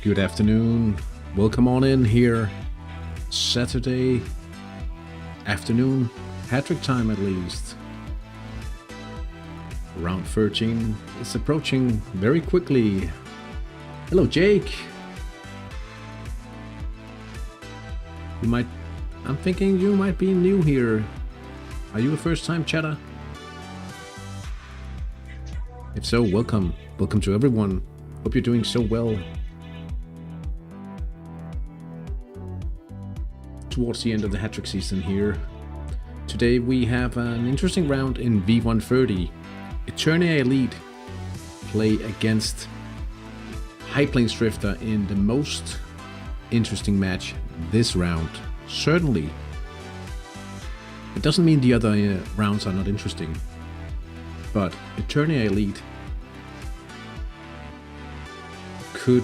Good afternoon. Welcome on in here. Saturday afternoon, Hattrick time at least. Round 13 is approaching very quickly. Hello, Jake. I'm thinking you might be new here. Are you a first-time chatter? If so, welcome. Welcome to everyone. Hope you're doing so well. Towards the end of the Hattrick season here. Today we have an interesting round in V.130. HTI League play against High Plains Drifter in the most interesting match this round. Certainly. It doesn't mean the other rounds are not interesting. But HTI League could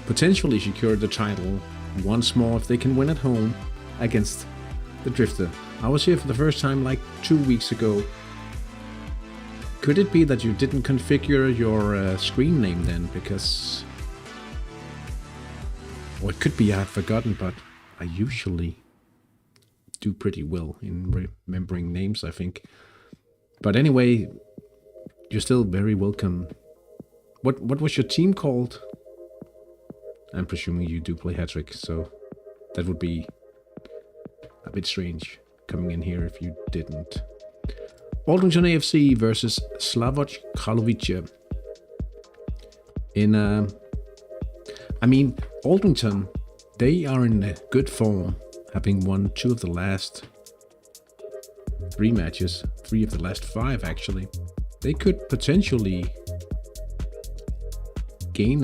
potentially secure the title once more if they can win at home against the Drifter. I was here for the first time like 2 weeks ago. Could it be that you didn't configure your screen name then? Because... or it could be I had forgotten, but I usually do pretty well in remembering names, I think. But anyway, you're still very welcome. What was your team called? I'm presuming you do play Hattrick, so that would be a bit strange coming in here if you didn't. Aldrington AFC versus Slavoj Kralovice. I mean, Aldrington, they are in a good form, having won 2 of the last 3 matches, 3 of the last 5 actually. They could potentially gain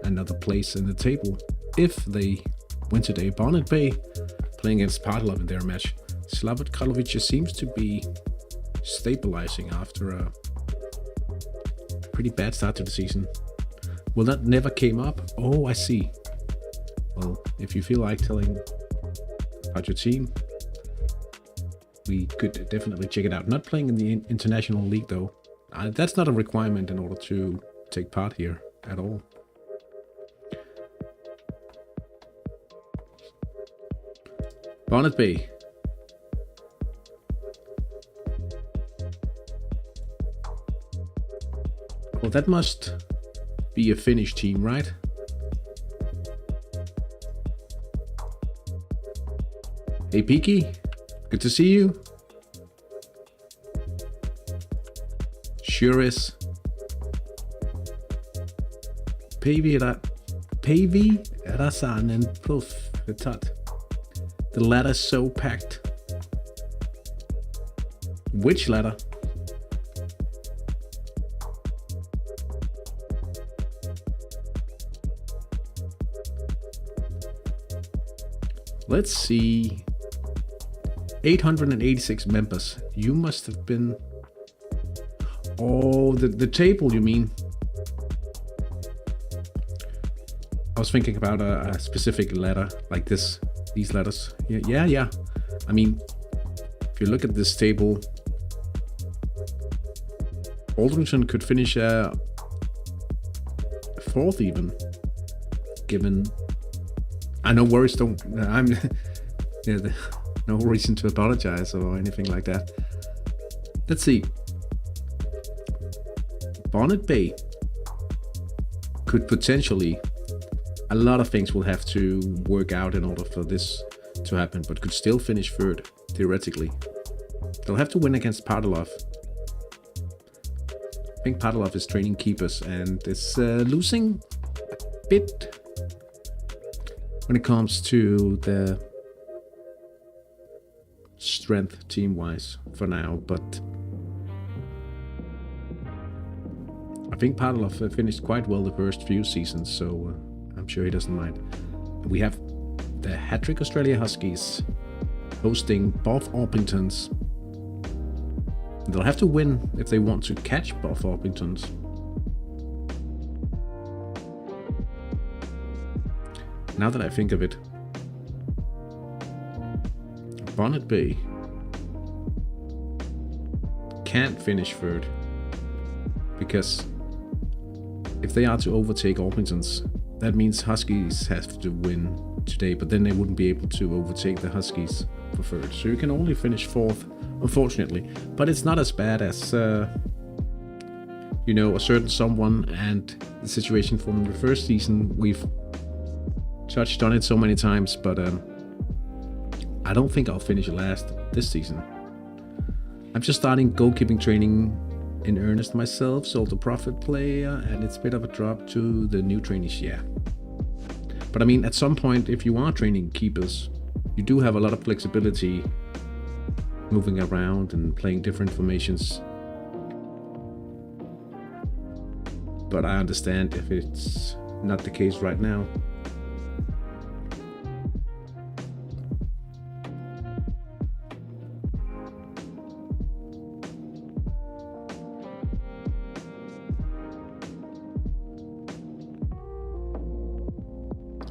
another place in the table if they win today. Bonnet Bay playing against Partlov in their match. Slavoj Kralovice seems to be stabilizing after a pretty bad start to the season. Well, that never came up. Oh, I see. Well, if you feel like telling about your team, we could definitely check it out. Not playing in the International League though. That's not a requirement in order to take part here at all. Bonnet Bay. Well, that must be a Finnish team, right? Hey, Peaky. Good to see you. Sure is. Päivi Rasanen Puff Tut. The ladder's so packed. Which ladder? Let's see. 886 members. You must have been... oh, the table, you mean? I was thinking about a specific ladder like this. These letters. Yeah. I mean, if you look at this table, Aldrington could finish 4th even. Given... no worries, don't... no reason to apologize or anything like that. Let's see. Bonnet Bay could potentially... a lot of things will have to work out in order for this to happen, but could still finish 3rd, theoretically. They'll have to win against Partlov. I think Partlov is training keepers and is losing a bit when it comes to the strength team-wise for now, but I think Partlov finished quite well the first few seasons, so I'm sure he doesn't mind. We have the Hattrick Australia Huskies hosting both Orpingtons. They'll have to win if they want to catch both Orpingtons. Now that I think of it, Bonnet Bay can't finish 3rd because if they are to overtake Orpingtons, that means Huskies have to win today, but then they wouldn't be able to overtake the Huskies for third. So you can only finish fourth, unfortunately. But it's not as bad as, you know, a certain someone and the situation from the first season. We've touched on it so many times, but I don't think I'll finish last this season. I'm just starting goalkeeping training in earnest myself, sold a profit player, and it's a bit of a drop to the new trainees, yeah. But I mean, at some point, if you are training keepers, you do have a lot of flexibility moving around and playing different formations. But I understand if it's not the case right now.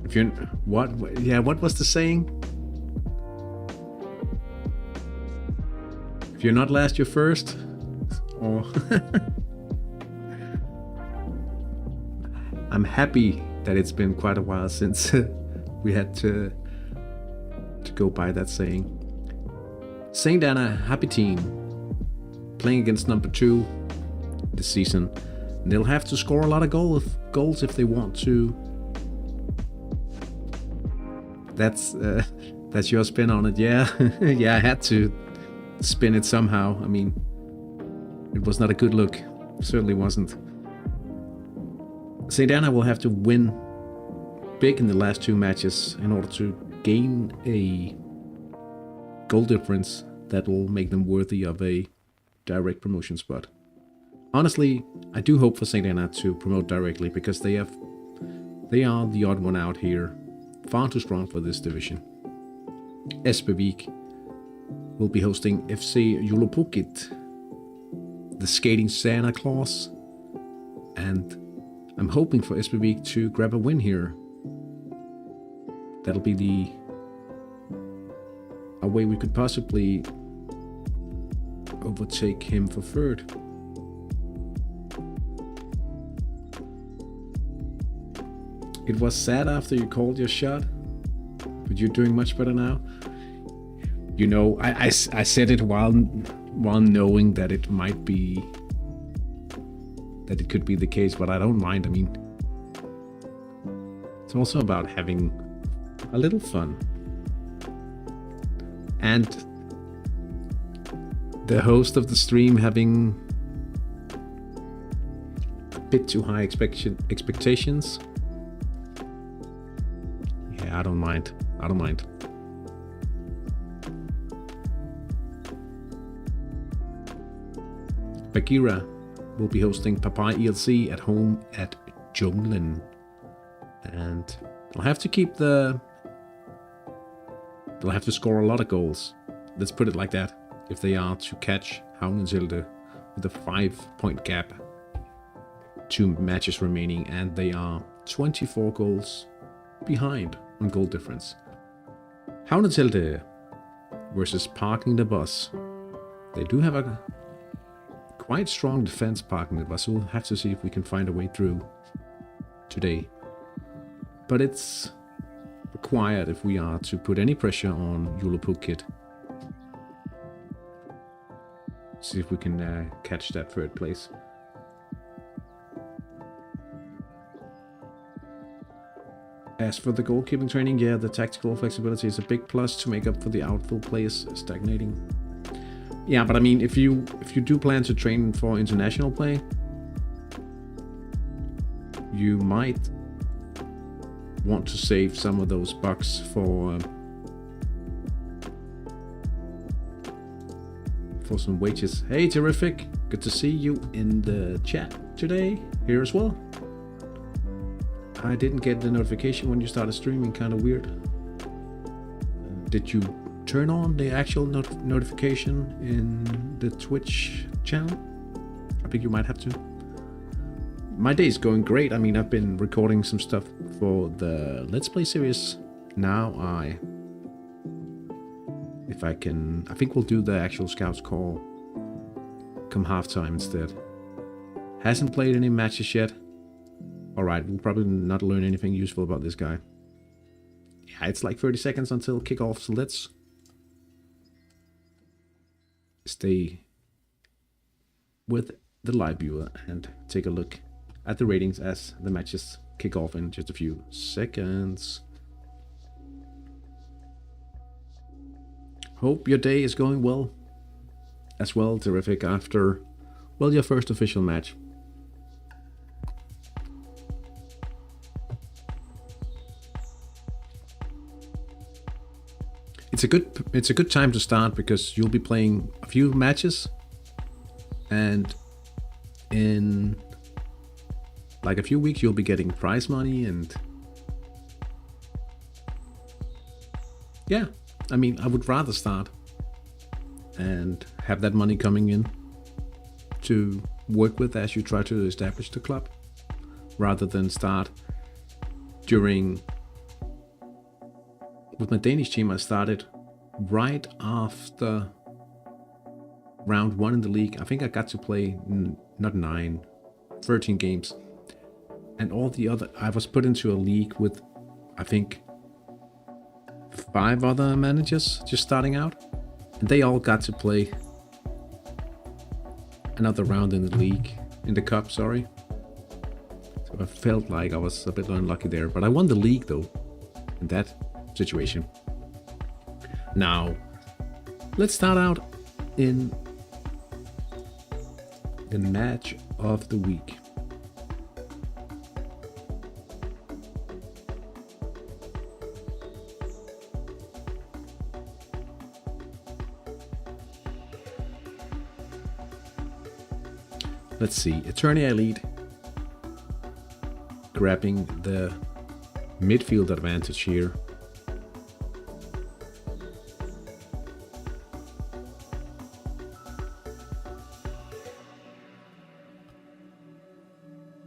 If you're what was the saying? If you're not last, you're first. Or I'm happy that it's been quite a while since we had to go by that saying. St. Anna, happy team, playing against number 2 this season. And they'll have to score a lot of goals if they want to. That's your spin on it, yeah. Yeah, I had to spin it somehow. I mean, it was not a good look. It certainly wasn't. St. Anna will have to win big in the last 2 matches in order to gain a goal difference that will make them worthy of a direct promotion spot. Honestly, I do hope for St. Anna to promote directly, because they are the odd one out here. Far too strong for this division. Espevik will be hosting FC Julopukit, the skating Santa Claus, and I'm hoping for Espevik to grab a win here. That'll be a way we could possibly overtake him for third. It was sad after you called your shot, but you're doing much better now. You know, I said it while knowing that it might be, that it could be the case, but I don't mind. I mean, it's also about having a little fun. And the host of the stream having a bit too high expectations. Yeah, I don't mind. Bagheera will be hosting Papai ELC at home at Junglen. And they'll have to they'll have to score a lot of goals. Let's put it like that. If they are to catch Havnenzelde with a 5-point gap. 2 matches remaining, and they are 24 goals behind on goal difference. Havnenzelde versus Parking the Bus. They do have a quite strong defense, Parking the Bus, so we'll have to see if we can find a way through today. But it's required if we are to put any pressure on Julopukit. See if we can catch that 3rd place. As for the goalkeeping training, yeah, the tactical flexibility is a big plus to make up for the outfield players stagnating. Yeah, but I mean, if you do plan to train for international play, you might want to save some of those bucks for some wages. Hey, terrific! Good to see you in the chat today here as well. I didn't get the notification when you started streaming, kind of weird. Did you turn on the actual notification in the Twitch channel? I think you might have to. My day is going great. I mean, I've been recording some stuff for the Let's Play series. Now I think we'll do the actual Scouts call come halftime instead. Hasn't played any matches yet. Alright, we'll probably not learn anything useful about this guy. Yeah, it's like 30 seconds until kickoff, so let's stay with the live viewer and take a look at the ratings as the matches kick off in just a few seconds. Hope your day is going well as well. Terrific after, well, your first official match. It's a good time to start because you'll be playing a few matches, and in like a few weeks you'll be getting prize money, and yeah, I mean, I would rather start and have that money coming in to work with as you try to establish the club, rather than start during. With my Danish team, I started right after round 1 in the league. I think I got to play not 13 games. And all the other, I was put into a league with, I think, 5 other managers just starting out. And they all got to play another round in the league, in the cup, sorry. So I felt like I was a bit unlucky there. But I won the league though, in that situation. Now, let's start out in the match of the week. Let's see, HTI League grabbing the midfield advantage here.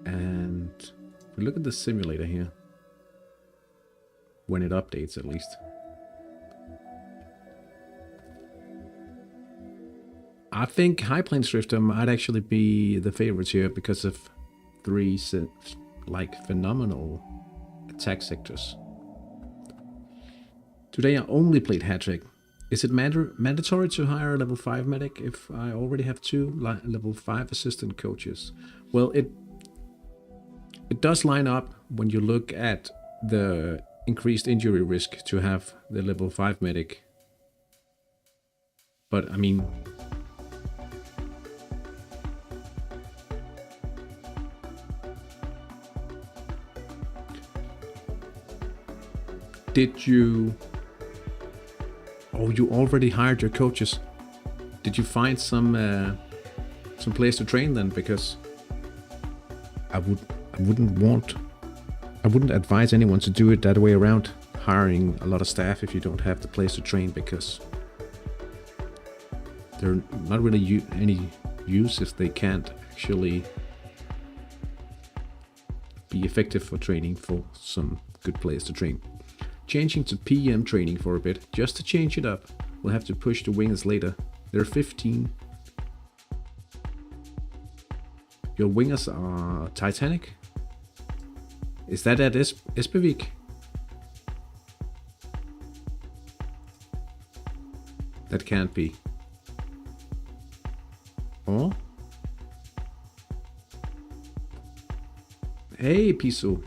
And if we look at the simulator here, when it updates at least, I think High Plains Drifter might actually be the favorites here because of 3 like phenomenal attack sectors. Today I only played Hattrick. Is it mandatory to hire a level 5 medic if I already have 2 level 5 assistant coaches? Well, it does line up when you look at the increased injury risk to have the level 5 medic. But I mean, did you... Oh, you already hired your coaches. Did you find some place to train then? Because I wouldn't advise anyone to do it that way around, hiring a lot of staff if you don't have the place to train, because they're not really any use if they can't actually be effective for training for some good players to train. Changing to PM training for a bit, just to change it up. We'll have to push the wingers later. They're 15. Your wingers are Titanic. Is that at Espevik? That can't be. Oh? Hey, Piso.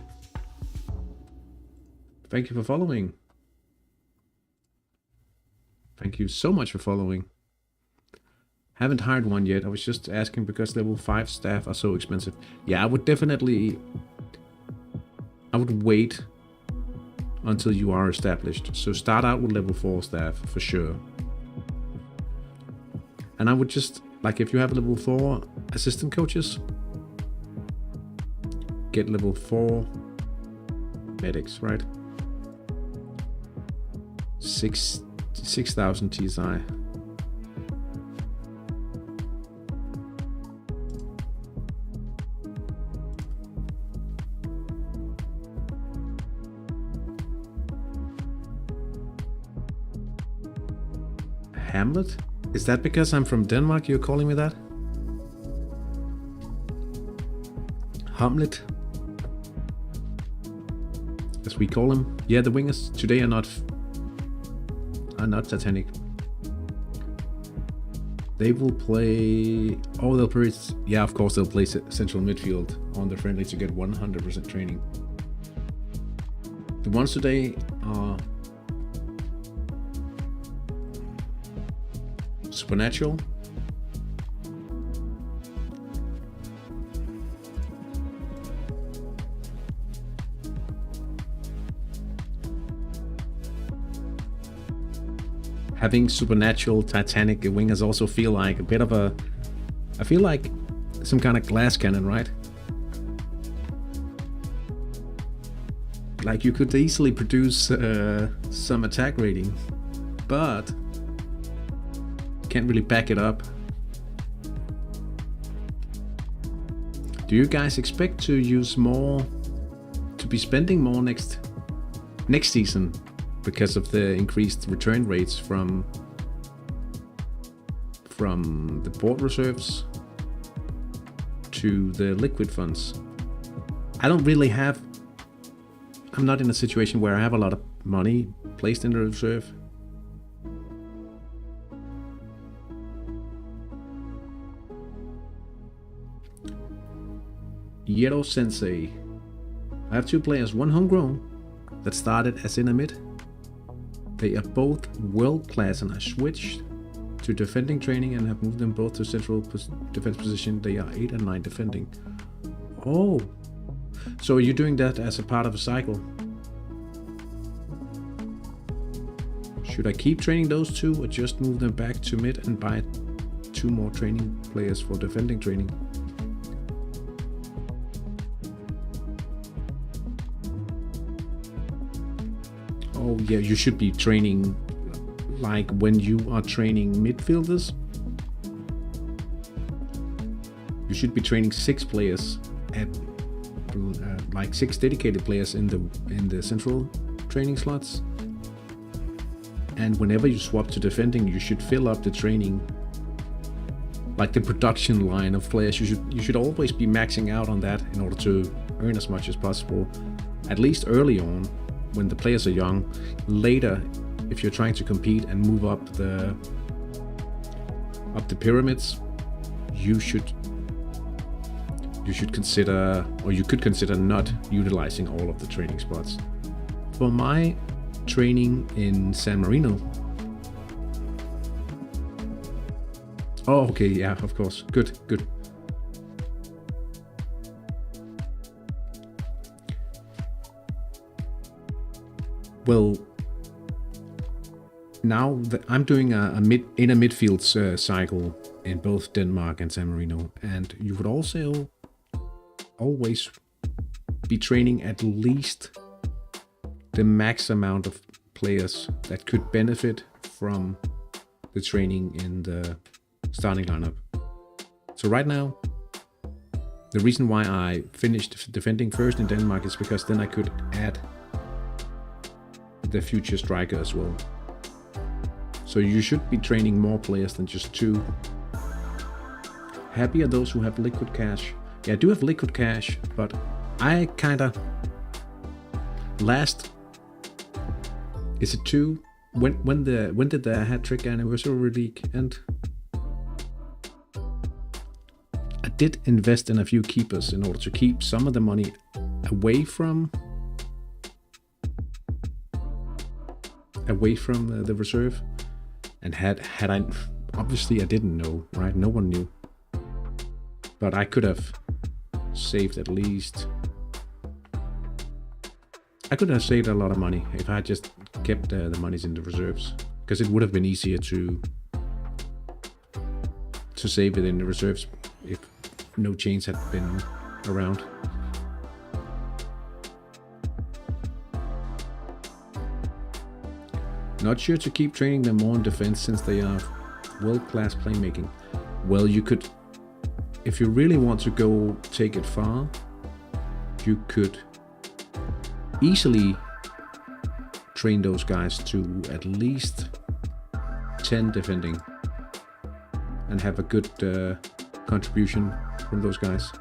Thank you for following. Thank you so much for following. Haven't hired one yet. I was just asking because level 5 staff are so expensive. Yeah, I would wait until you are established. So start out with level 4 staff for sure. And I would just, like, if you have level 4 assistant coaches, get level 4 medics, right? 6,000 TSI. Hamlet? Is that because I'm from Denmark you're calling me that? Hamlet? as we call them. Yeah, the wingers today are not Titanic. They will play. Oh, they'll play. Yeah, of course they'll play central midfield on the friendly to get 100% training. The ones today are Supernatural, having Supernatural, Titanic wingers also feel like a bit of a, I feel like some kind of glass cannon, right? Like you could easily produce some attack rating, but can't really back it up. Do you guys expect to use more, to be spending more next season because of the increased return rates from the board reserves to the liquid funds? I don't really have, I'm not in a situation where I have a lot of money placed in the reserve. Yero Sensei. I have two players, one homegrown that started as in a mid. They are both world class and I switched to defending training and have moved them both to central defense position. They are 8 and 9 defending. Oh, so are you doing that as a part of a cycle? Should I keep training those two or just move them back to mid and buy 2 more training players for defending training? Oh yeah, you should be training like when you are training midfielders. You should be training 6 players at like 6 dedicated players in the central training slots. And whenever you swap to defending, you should fill up the training, like the production line of players. You should always be maxing out on that in order to earn as much as possible, at least early on when the players are young. Later, if you're trying to compete and move up the pyramids, you should consider, or you could consider, not utilizing all of the training spots. For my training in San Marino. Oh, okay, yeah, of course. Good. Well, now I'm doing a midfield cycle in both Denmark and San Marino, and you would also always be training at least the max amount of players that could benefit from the training in the starting lineup. So right now, the reason why I finished defending first in Denmark is because then I could add the future striker as well. So you should be training more players than just 2. Happy are those who have liquid cash. Yeah, I do have liquid cash, but I kinda last. Is it 2? When did the Hattrick Anniversary League end? I did invest in a few keepers in order to keep some of the money away from the reserve. And had I, obviously I didn't know, right? No one knew. But I could have saved at least. I could have saved a lot of money if I just kept the monies in the reserves, because it would have been easier to save it in the reserves if no chains had been around. Not sure to keep training them more in defense since they are world-class playmaking. Well, you could, if you really want to go take it far, you could easily train those guys to at least 10 defending and have a good contribution from those guys.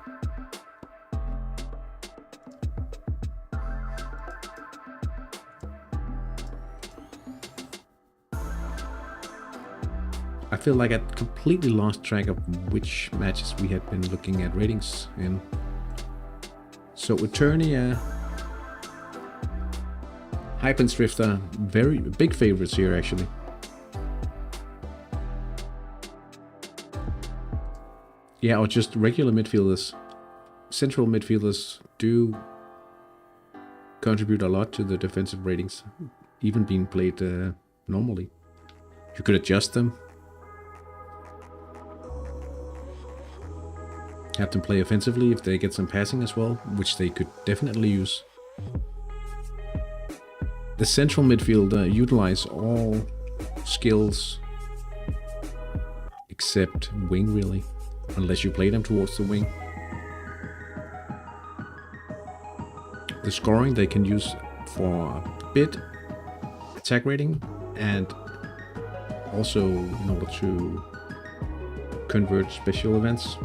I feel like I completely lost track of which matches we had been looking at ratings in. So Eternia, Hypensdrifter, very big favorites here actually. Yeah, or just regular midfielders. Central midfielders do contribute a lot to the defensive ratings, even being played normally. You could adjust them. Have them play offensively if they get some passing as well, which they could definitely use. The central midfield utilize all skills except wing, really, unless you play them towards the wing. The scoring they can use for bid, attack rating, and also in order to convert special events.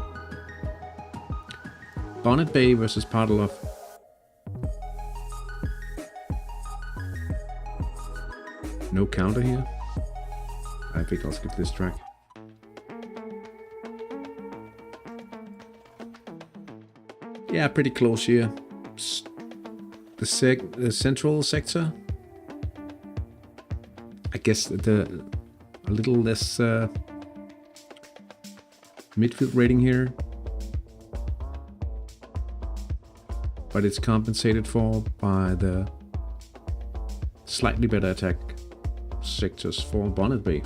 Bonnet Bay versus Partlov. No counter here. I think I'll skip this track. Yeah, pretty close here. The central sector. I guess a little less midfield rating here. But it's compensated for by the slightly better attack sectors for Bonnet Bay.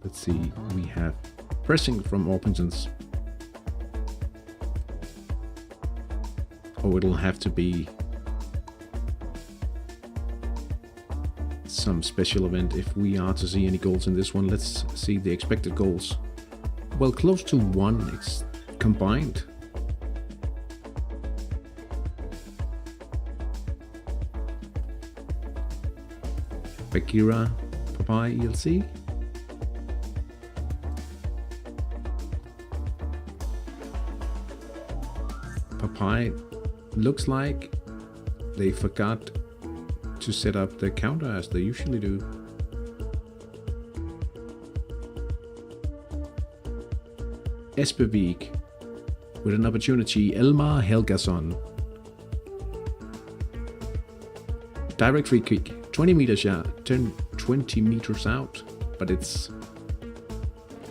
Let's see, we have pressing from Orpingtons. Oh, it'll have to be some special event if we are to see any goals in this one. Let's see the expected goals. Well, close to 1 combined. Bagheera, Popeye, ELC. Popeye looks like they forgot to set up the counter as they usually do. Espevik with an opportunity, Elmar Helgason. Direct free kick, 20 meters out, 20 meters out, but it's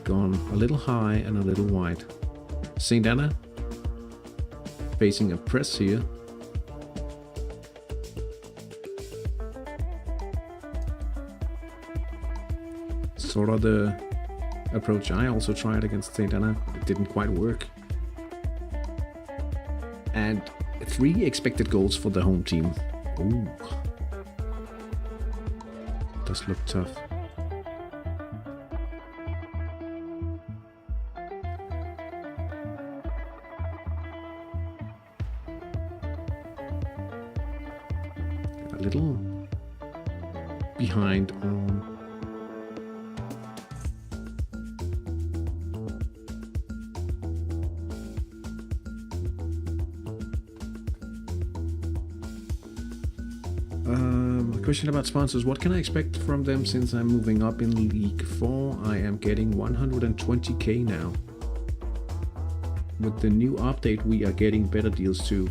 gone a little high and a little wide. St. Anna facing a press here. Sort of the approach I also tried against St. Anna. It didn't quite work. And 3 expected goals for the home team. Ooh. Does look tough. A little behind on question about sponsors. What can I expect from them since I'm moving up in League 4? I am getting 120k now. With the new update we are getting better deals too.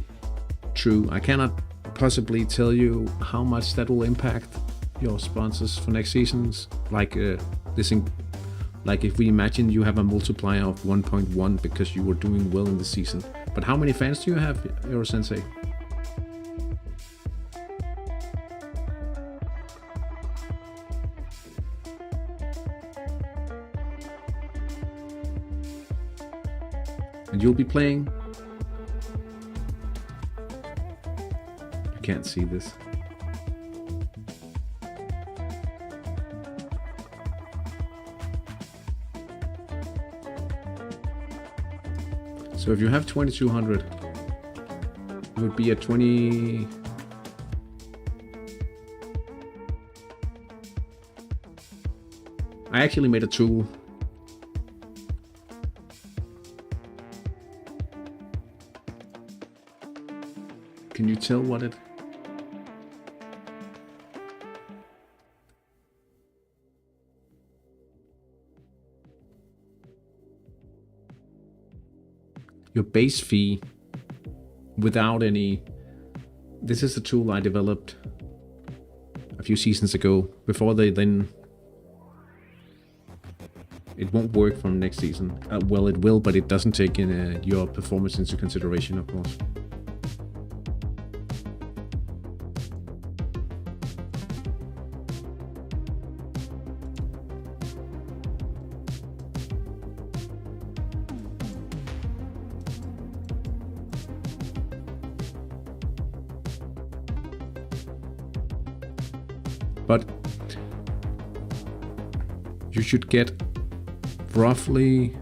True, I cannot possibly tell you how much that will impact your sponsors for next seasons. Like like if we imagine you have a multiplier of 1.1 because you were doing well in the season. But how many fans do you have, Eurosensei? And you'll be playing. You can't see this. So if you have 2200, it would be a 20. I actually made a tool. Can you tell what it? your base fee without any. This is a tool I developed a few seasons ago before they then. It won't work from next season. Well, it will, but it doesn't take in your performance into consideration, of course. But you should get roughly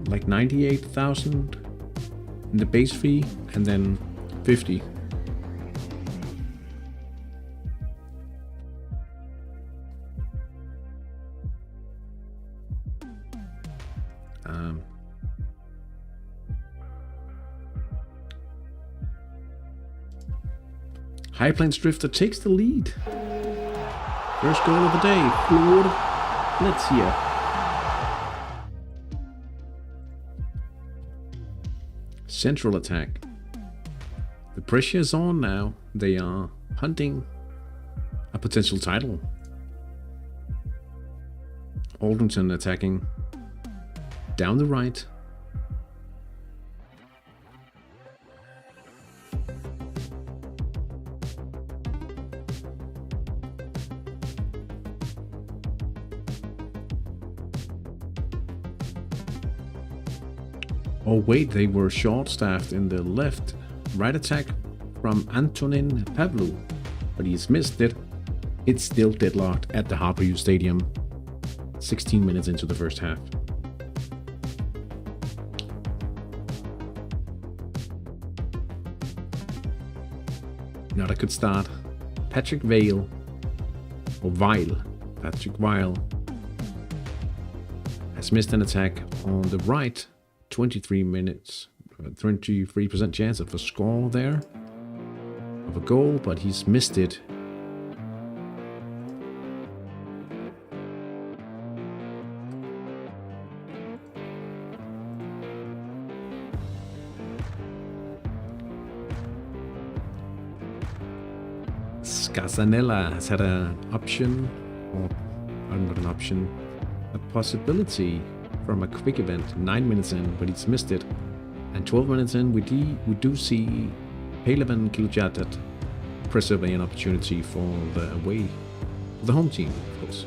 like 98,000 in the base fee, and then 50. High Plains Drifter takes the lead. First goal of the day, Claude. Let's hear. Central attack. The pressure is on now. They are hunting a potential title. Alderton attacking down the right. Oh wait, they were short-staffed in the left. Right attack from Antonin Pavlou, but he's missed it. It's still deadlocked at the Harbour Stadium. 16 minutes into the first half. Not a good start. Patrick Vale, or Weil, Patrick Weil, has missed an attack on the right. 23 minutes, 23% chance of a score there, of a goal, but he's missed it. Scarzanella has had an option, or not an option, a possibility from a quick event 9 minutes in, but he's missed it. And 12 minutes in, we do see Pelevan Kiljatat preserve an opportunity for the away, for the home team, of course.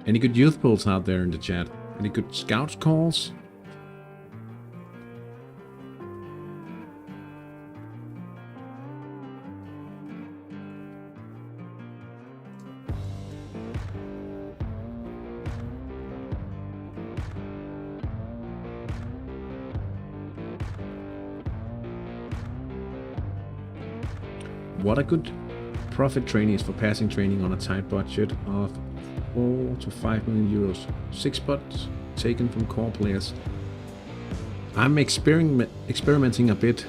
Any good youth polls out there in the chat? Any good scouts calls? What a good profit training is for passing training on a tight budget of 4 to 5 million euros. 6 spots taken from core players. I'm experimenting a bit,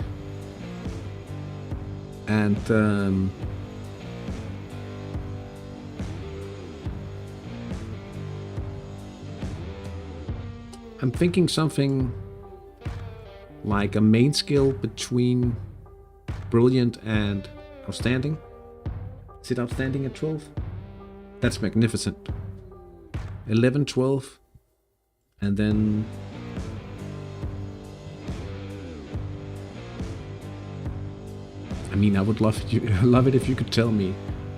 and I'm thinking something like a main skill between brilliant and outstanding. Is it outstanding at 12? That's magnificent. 11, 12, and then I mean, I would love it if you could tell me.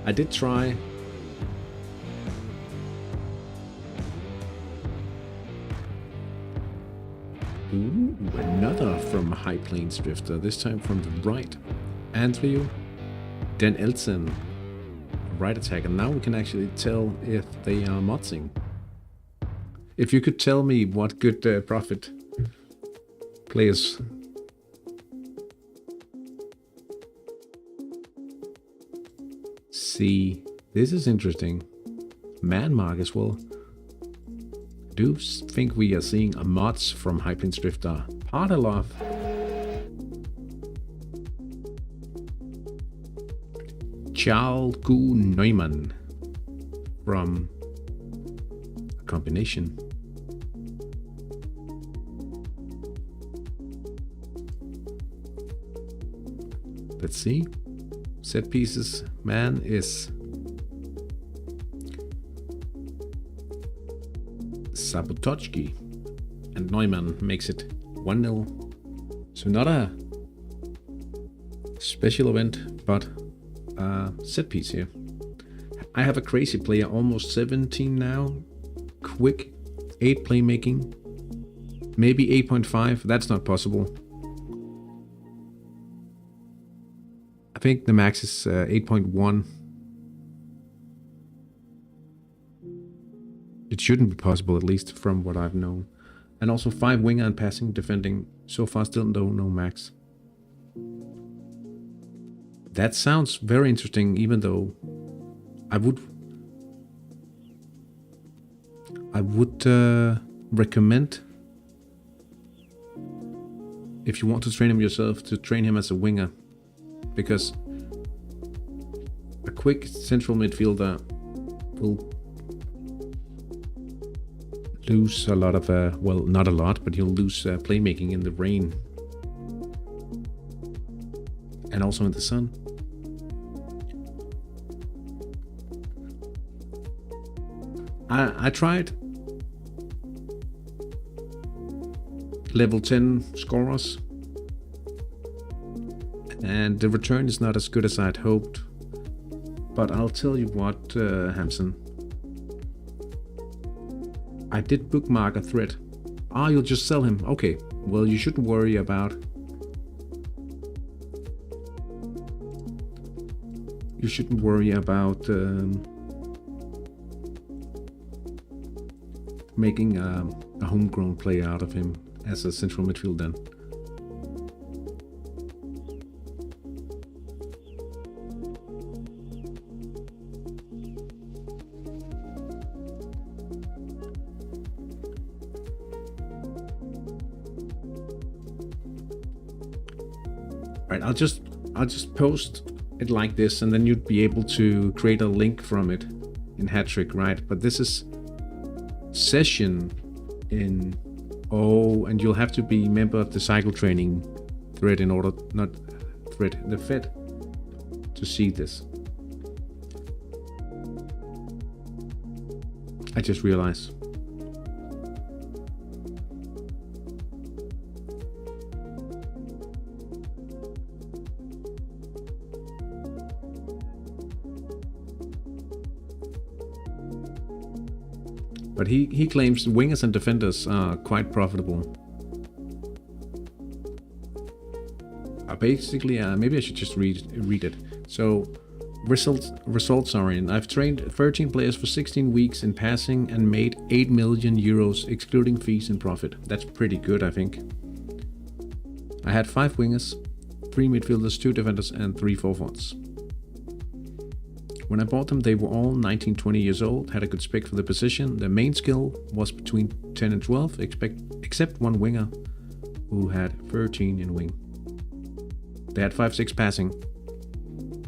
I did try. Ooh, another from High Plains Drifter, this time from the right. Andrew Den Elton, right attack, and now we can actually tell if they are modsing. If you could tell me what good profit players. See, this is interesting. Man mark as well. I do think we are seeing a mods from High Plains Drifter. Partalov Charles Gu Neumann from a combination. Let's see. Set pieces man is Sabotochki, and Neumann makes it 1-0. So not a special event, but a set piece here. I have a crazy player, almost 17 now. Quick 8 playmaking, maybe 8.5. That's not possible. I think the max is 8.1. It shouldn't be possible, at least from what I've known. And also 5 winger and passing, defending. So far still no max. That sounds very interesting, even though I would recommend, if you want to train him yourself, to train him as a winger. Because a quick central midfielder will lose a lot of, well, not a lot, but he'll lose playmaking in the rain. And also in the sun. I tried level 10 scorers, and the return is not as good as I'd hoped. But I'll tell you what, Hamson, I did bookmark a thread. You'll just sell him. Okay, well, you shouldn't worry about making a homegrown player out of him as a central midfield then. Right, I'll just post it like this, and then you'd be able to create a link from it in Hattrick, right? But this is session in and you'll have to be member of the cycle training thread in order, not thread, the fed, to see this. I just realized. But he claims wingers and defenders are quite profitable. Basically, maybe I should just read it. So, results are in. I've trained 13 players for 16 weeks in passing and made 8 million euros excluding fees and profit. That's pretty good, I think. I had 5 wingers, 3 midfielders, 2 defenders, and 3 forwards. When I bought them, they were all 19-20 years old, had a good spec for the position. Their main skill was between 10 and 12, except one winger who had 13 in wing. They had 5-6 passing.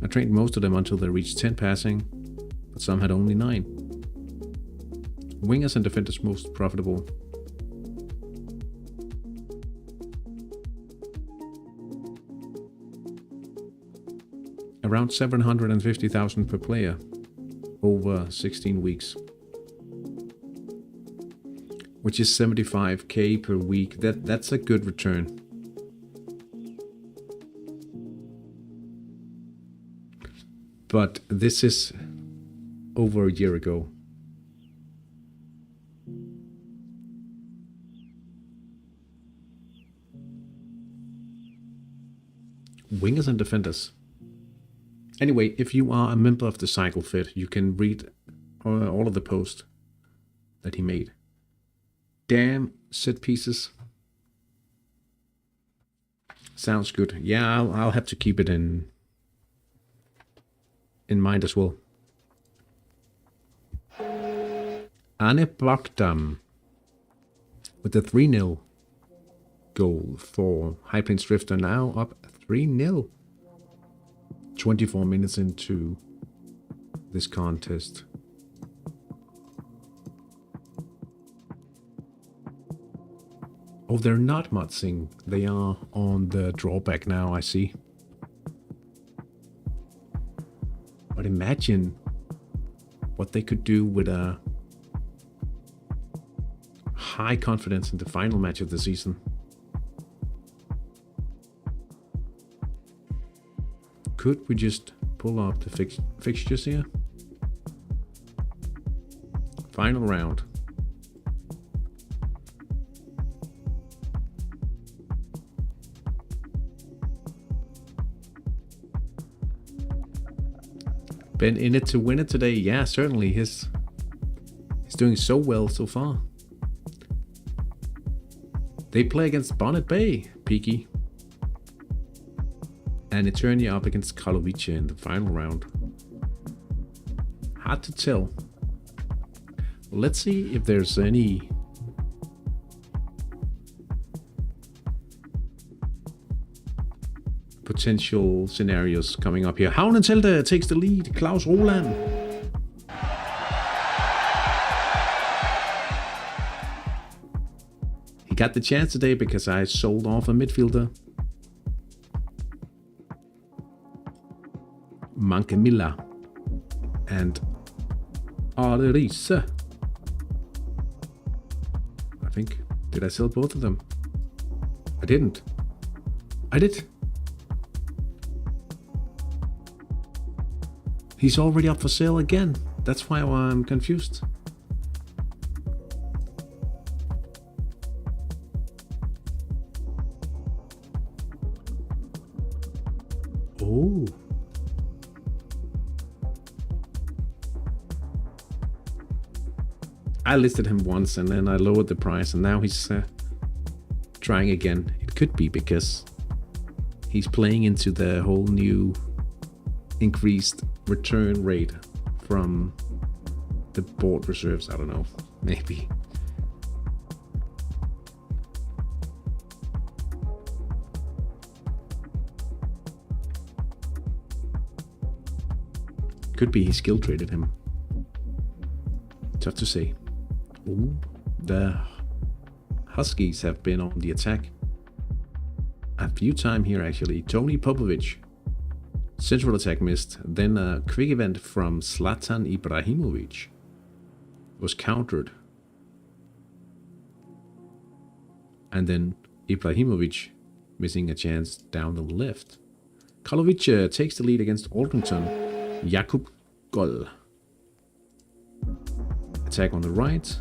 I trained most of them until they reached 10 passing, but some had only 9. Wingers and defenders most profitable. Around 750,000 per player over 16 weeks, which is 75k per week. That's a good return. But this is over a year ago. Wingers and defenders. Anyway, if you are a member of the Cycle Fit, you can read all of the posts that he made. Damn set pieces. Sounds good. Yeah, I'll have to keep it in mind as well. Arne Bogdam with the 3-0 goal for High Plains Drifter, now up 3-0. 24 minutes into this contest. Oh, they're not mutzing. They are on the drawback now, I see. But imagine what they could do with a high confidence in the final match of the season. Could we just pull up the fixtures here? Final round. Been in it to win it today. Yeah, certainly. He's doing so well so far. They play against Bonnet Bay, Peaky. And Eternia up against Karlovice in the final round. Hard to tell. Let's see if there's any potential scenarios coming up here. Havnentelde takes the lead. Klaus Roland. He got the chance today because I sold off a midfielder. Mankemilla and Arerise. I think. Did I sell both of them? I didn't. I did. He's already up for sale again. That's why I'm confused. Oh. I listed him once and then I lowered the price and now he's trying again. It could be because he's playing into the whole new increased return rate from the board reserves. I don't know, maybe. Could be he skill traded him. Tough to say. Ooh, the Huskies have been on the attack a few times here actually. Tony Popovic. Central attack missed. Then a quick event from Zlatan Ibrahimovic was countered. And then Ibrahimovic missing a chance down the left. Karlovic takes the lead against Orpington. Jakub Goll. Attack on the right.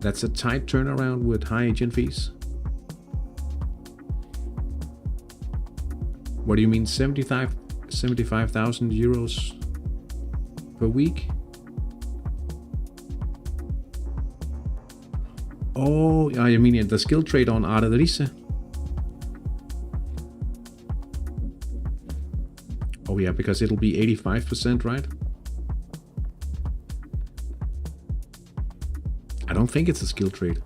That's a tight turnaround with high agent fees. What do you mean 75,000 euros per week? Oh, I mean the skill trade on Arerise. Oh yeah, because it'll be 85%, right? I don't think it's a skill trade.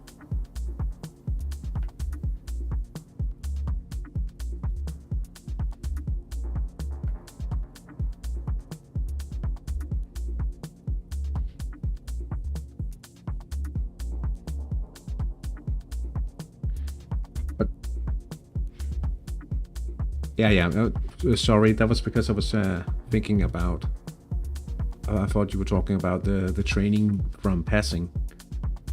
But yeah. Sorry, that was because I was thinking about. I thought you were talking about the training from passing.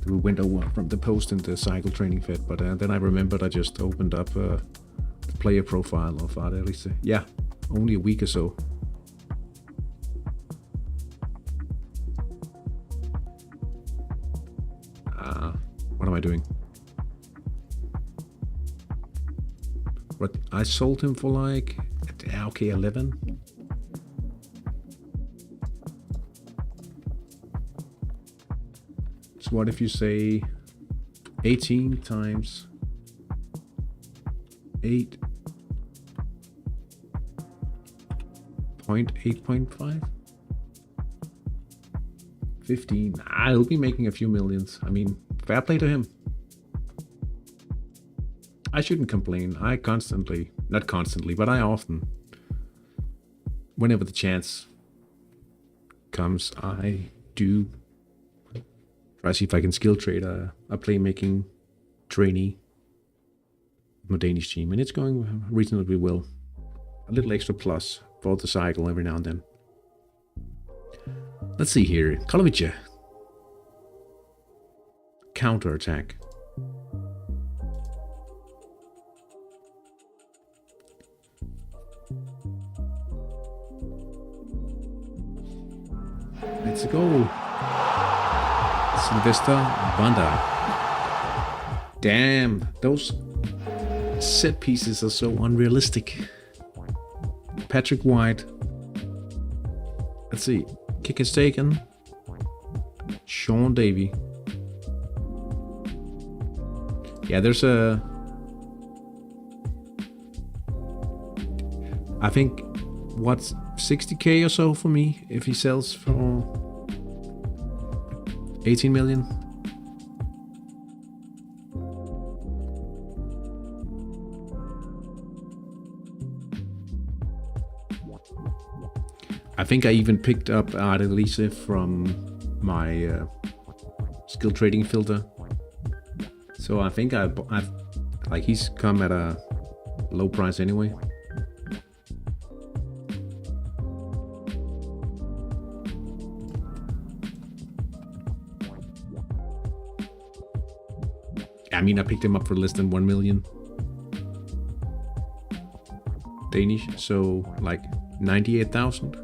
We went over from the post and the cycle training fit, but then I remembered I just opened up the player profile of Arerise. Yeah, only a week or so. What am I doing? What, I sold him for like, okay, 11. So what if you say 18 times 8 .8.5? 15. He'll be making a few millions. I mean, fair play to him. I shouldn't complain. I constantly, not constantly, but I often, whenever the chance comes, I do try to see if I can skill trade a playmaking trainee with my Danish team, and it's going reasonably well. A little extra plus for the cycle every now and then. Let's see here. Kolovic. Counter attack. Let's go. Sylvester Banda. Damn, those set pieces are so unrealistic. Patrick White. Let's see. Kick is taken. Sean Davey. Yeah, there's a... I think, what's 60k or so for me if he sells for 18 million. I think I even picked up Ardelise from my skill trading filter. So I think I've like, he's come at a low price anyway. I mean, I picked him up for less than 1 million Danish, so like 98,000.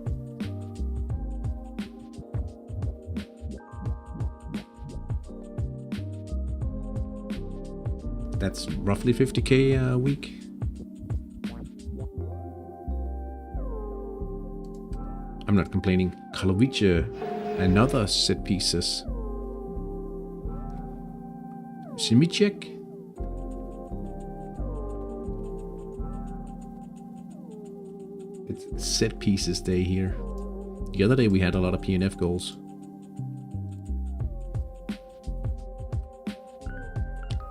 That's roughly 50k a week. I'm not complaining. Kalovic, another set pieces. Simicek. It's set pieces day here. The other day we had a lot of PNF goals.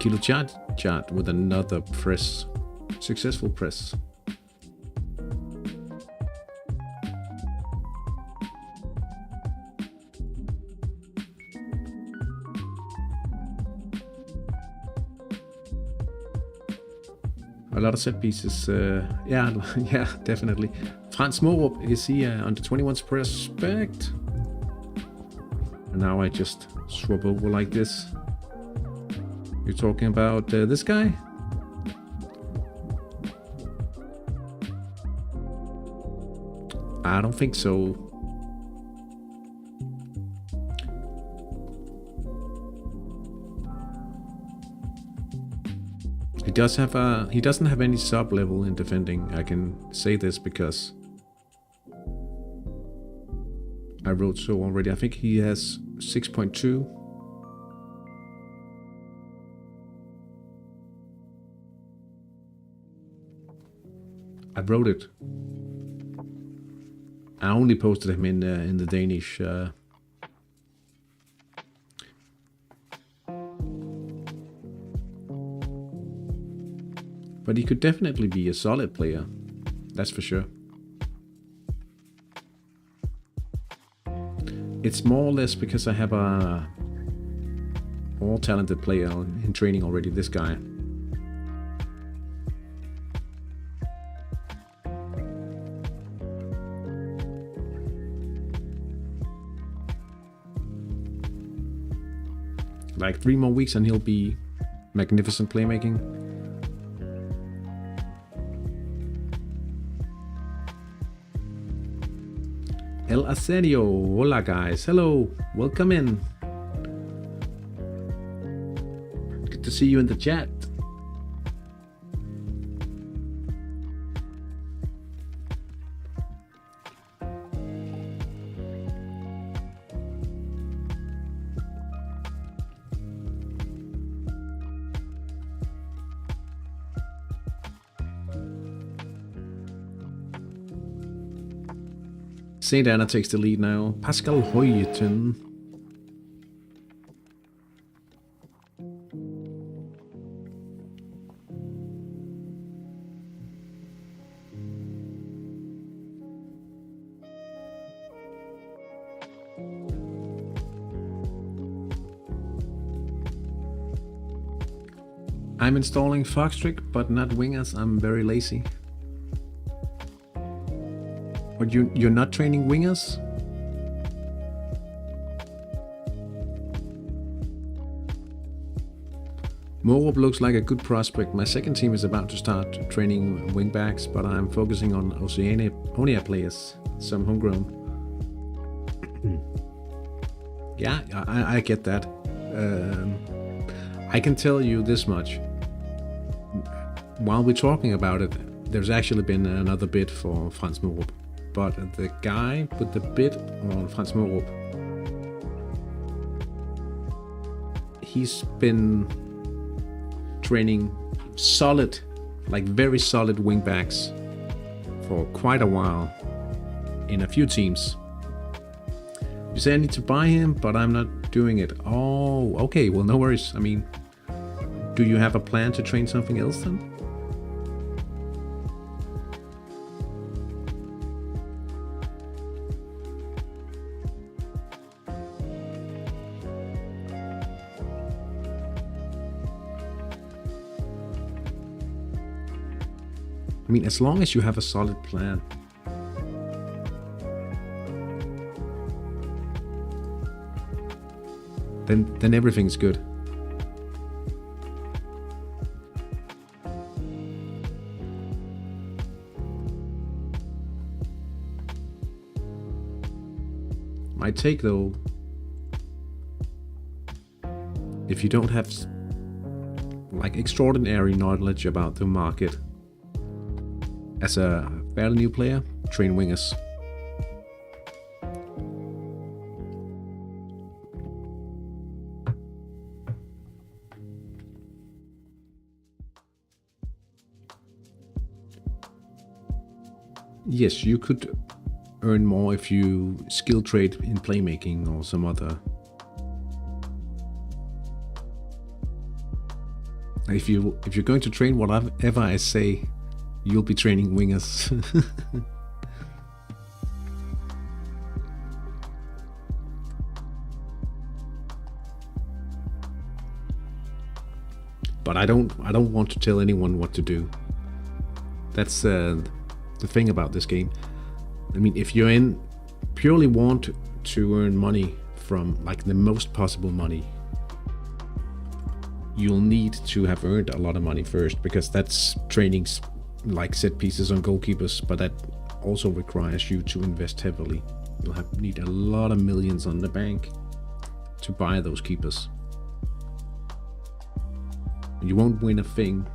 Kilo Chat with another press. Successful press. A lot of set pieces. Yeah, yeah, definitely. Frans Morup, is he under 21's prospect? And now I just swap over like this. You're talking about this guy? I don't think so. He doesn't have any sub level in defending. I can say this because I wrote so already. I think he has 6.2. I wrote it. I only posted him in the Danish. But he could definitely be a solid player. That's for sure. It's more or less because I have a more talented player in training already. This guy. Like 3 more weeks and he'll be magnificent playmaking. El Asedio, hola guys, hello, welcome in. Good to see you in the chat. St. Anna takes the lead now. Pascal Høyeten. I'm installing Foxtrick, but not wingers. I'm very lazy. But you're not training wingers? Morup looks like a good prospect. My second team is about to start training wingbacks, but I'm focusing on Oceania players, some homegrown. Yeah, I get that. I can tell you this much. While we're talking about it, there's actually been another bid for Frans Morup. But the guy with the bid on Frans Morup, he's been training solid, like very solid wingbacks for quite a while in a few teams. You say I need to buy him, but I'm not doing it. Oh, okay, well, no worries. I mean, do you have a plan to train something else then? I mean, as long as you have a solid plan. Then everything's good. My take though, if you don't have like extraordinary knowledge about the market, as a fairly new player, train wingers. Yes, you could earn more if you skill trade in playmaking or some other. If you're going to train whatever I say, you'll be training wingers. But I don't want to tell anyone what to do. That's the thing about this game. I mean, if you're purely want to earn money from like the most possible money, you'll need to have earned a lot of money first, because that's trainings like set pieces on goalkeepers, but that also requires you to invest heavily. You'll need a lot of millions on the bank to buy those keepers. You won't win a thing.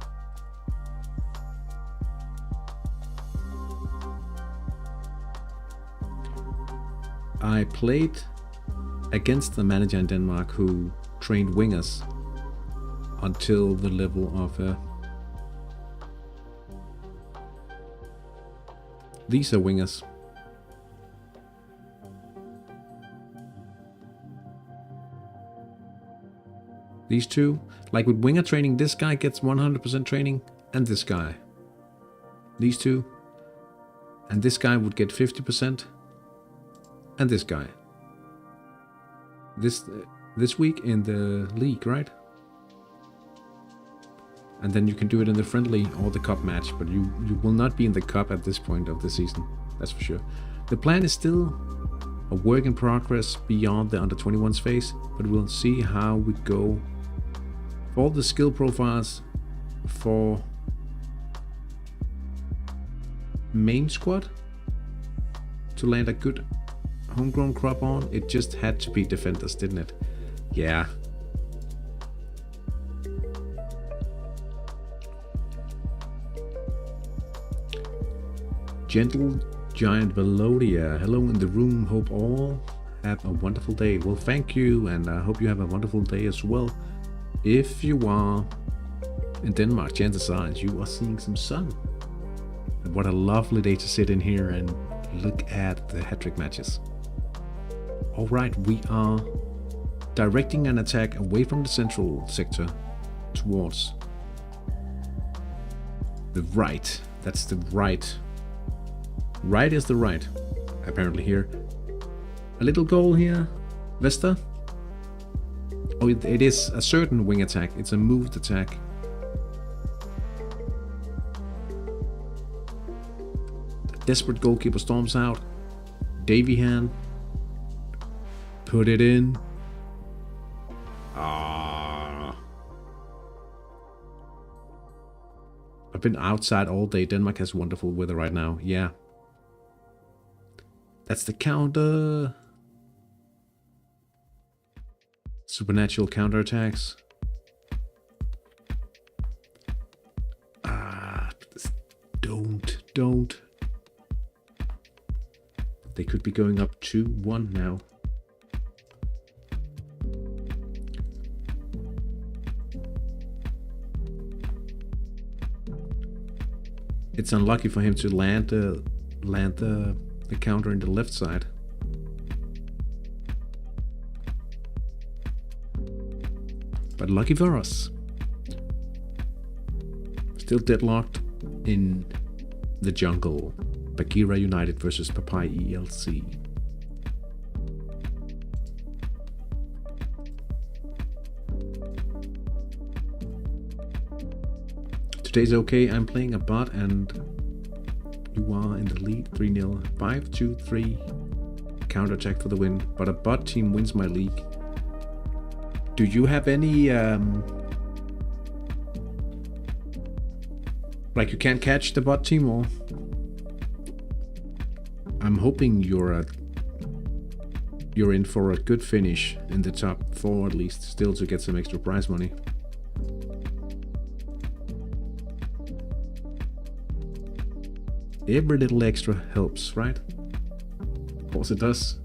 I played against the manager in Denmark who trained wingers until the level of these are wingers. These two, like with winger training, this guy gets 100% training, and this guy. These two, and this guy would get 50%, and this guy. This week in the league, right? And then you can do it in the friendly or the cup match, but you will not be in the cup at this point of the season, that's for sure. The plan is still a work in progress beyond the under 21s phase, but we'll see how we go. For all the skill profiles for main squad to land a good homegrown crop on, it just had to be defenders, didn't it? Yeah. Gentle Giant Velodia, hello in the room, hope all have a wonderful day. Well, thank you, and I hope you have a wonderful day as well. If you are in Denmark, chances are you are seeing some sun. And what a lovely day to sit in here and look at the Hattrick matches. Alright, we are directing an attack away from the central sector towards the right. That's the right. Right is the right, apparently here. A little goal here, Vesta. Oh, it is a certain wing attack. It's a moved attack. Desperate goalkeeper storms out. Davy hand. Put it in. I've been outside all day. Denmark has wonderful weather right now. Yeah. That's the counter. Supernatural counterattacks. Don't. They could be going up 2-1 now. It's unlucky for him to land the counter in the left side. But lucky for us. Still deadlocked in the jungle. Bagheera United versus Papai ELC. Today's okay. I'm playing a bot and you are in the lead 3-0. 5-2-3 counterattack for the win. But a bot team wins my league. Do you have any like you can't catch the bot team, or I'm hoping you're in for a good finish in the top 4 at least, still to get some extra prize money. Every little extra helps, right? Of course it does.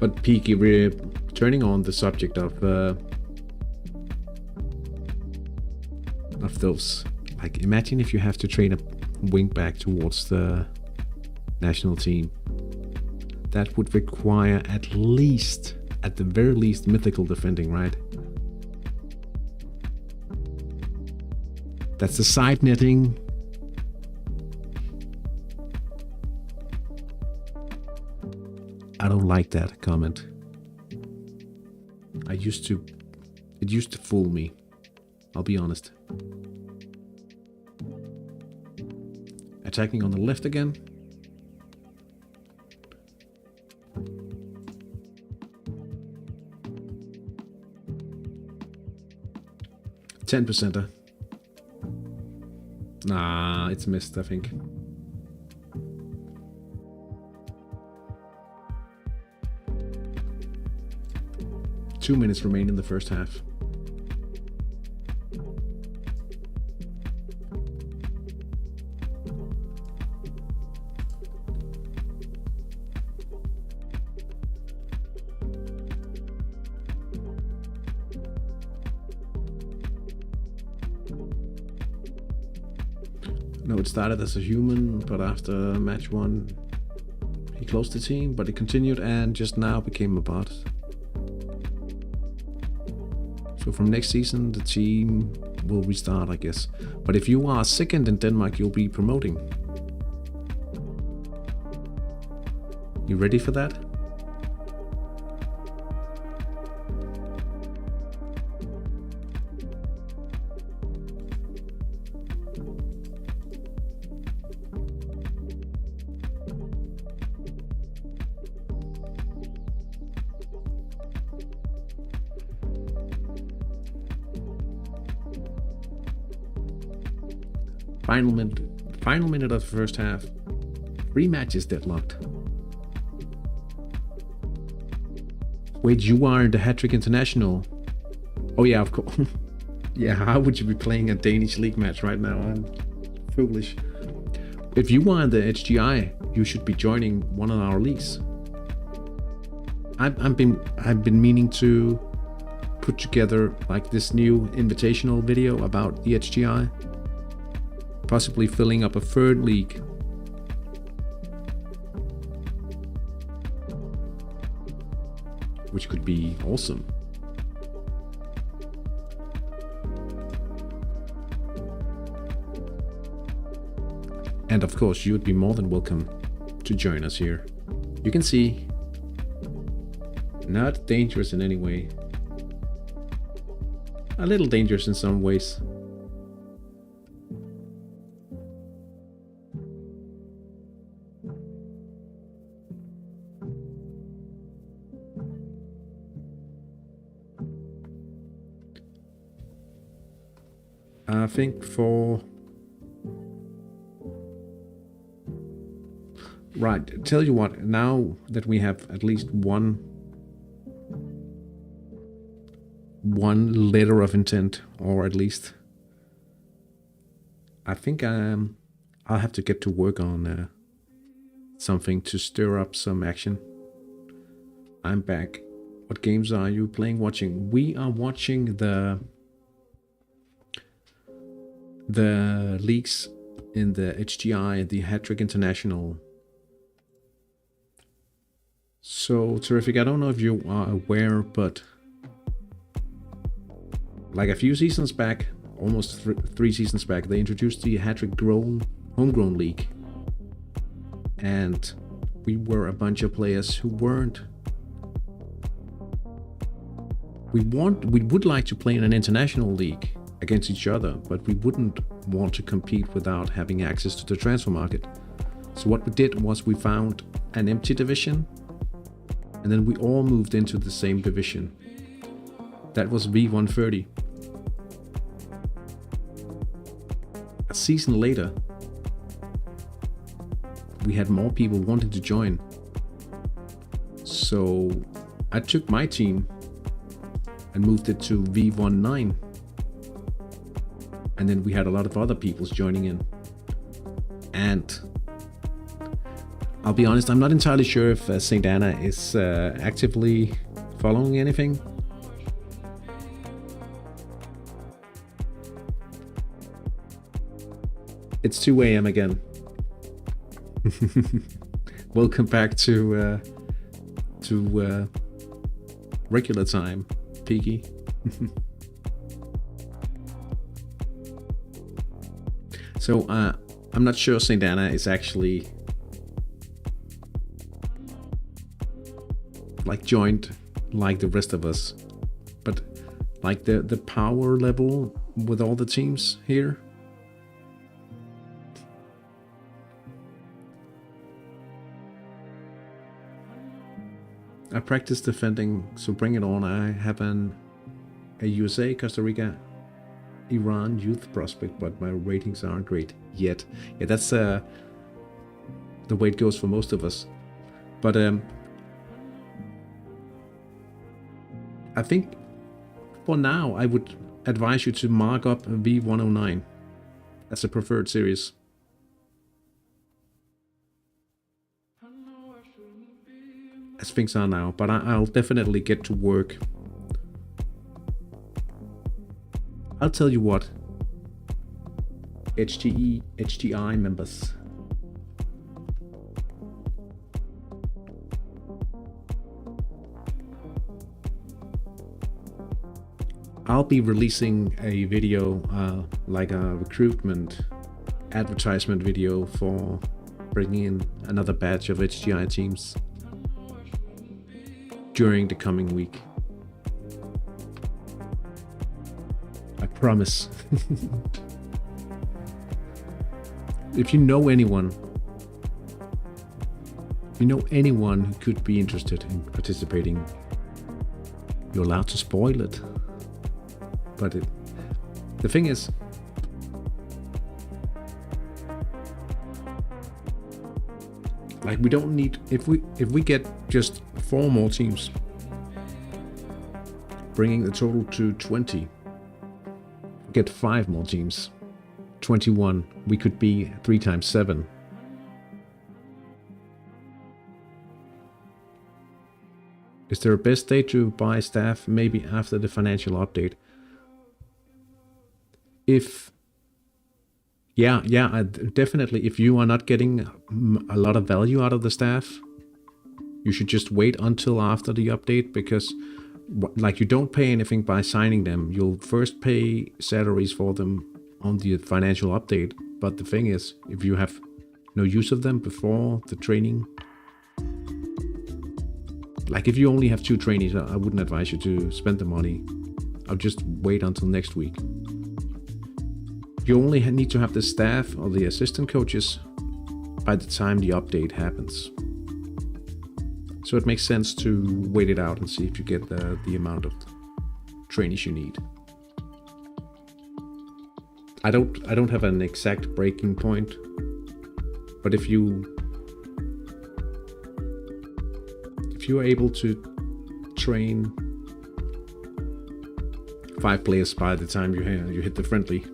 But Peaky, we're turning on the subject of those. Like, imagine if you have to train a wing back towards the national team. That would require at the very least, mythical defending, right? That's the side netting. I don't like that comment. It used to fool me. I'll be honest. Attacking on the left again. %. Nah, it's missed, I think. Two minutes remain in the first half. No, it started as a human, but after match 1, he closed the team, but it continued and just now became a bot. So from next season, the team will restart, I guess. But if you are second in Denmark, you'll be promoting. You ready for that? Final minute of the first half. 3 matches deadlocked. Wait, you are in the Hattrick International? Oh yeah, of course. Yeah, how would you be playing a Danish league match right now? I'm foolish. If you are in the HTI, you should be joining one of our leagues. I've been meaning to put together like this new invitational video about the HTI. Possibly filling up a 3rd league. which could be awesome. And of course, you would be more than welcome to join us here. You can see, not dangerous in any way. A little dangerous in some ways. I think for... Right, tell you what, now that we have at least one letter of intent, or at least I think I'll have to get to work on something to stir up some action. I'm back. What games are you playing, watching? We are watching the leagues in the HTI, the Hattrick International. So terrific. I don't know if you are aware, but like a few seasons back, almost three seasons back, they introduced the Hattrick Homegrown League. And we were a bunch of players who weren't... We would like to play in an international league against each other, but we wouldn't want to compete without having access to the transfer market. So what we did was we found an empty division, and then we all moved into the same division. That was V.130. A season later, we had more people wanting to join. So I took my team and moved it to V.109. And then we had a lot of other people joining in. And I'll be honest, I'm not entirely sure if St. Anna is actively following anything. It's 2 a.m. again. Welcome back to regular time, Piggy. So I'm not sure St. Anna is actually like joined like the rest of us, but like the power level with all the teams here. I practice defending, so bring it on. I have a USA, Costa Rica, Iran youth prospect, but my ratings aren't great yet. Yeah, that's the way it goes for most of us. But I think for now I would advise you to mark up V.109 as a preferred series. As things are now, but I'll definitely get to work. I'll tell you what, HTI members, I'll be releasing a video, like a recruitment advertisement video for bringing in another batch of HTI teams during the coming week. I promise. If you know anyone who could be interested in participating, you're allowed to spoil it. But the thing is, like, we don't need, if we get just 4 more teams, bringing the total to 20, get 5 more teams, 21, we could be 3 times 7. Is there a best day to buy staff? Maybe after the financial update. Yeah, definitely. If you are not getting a lot of value out of the staff, you should just wait until after the update, because like you don't pay anything by signing them. You'll first pay salaries for them on the financial update. But the thing is, if you have no use of them before the training, like if you only have 2 trainees, I wouldn't advise you to spend the money. I'll just wait until next week. You only need to have the staff or the assistant coaches by the time the update happens. So it makes sense to wait it out and see if you get the amount of trainees you need. I don't have an exact breaking point, but if you are able to train 5 players by the time you hit the friendly,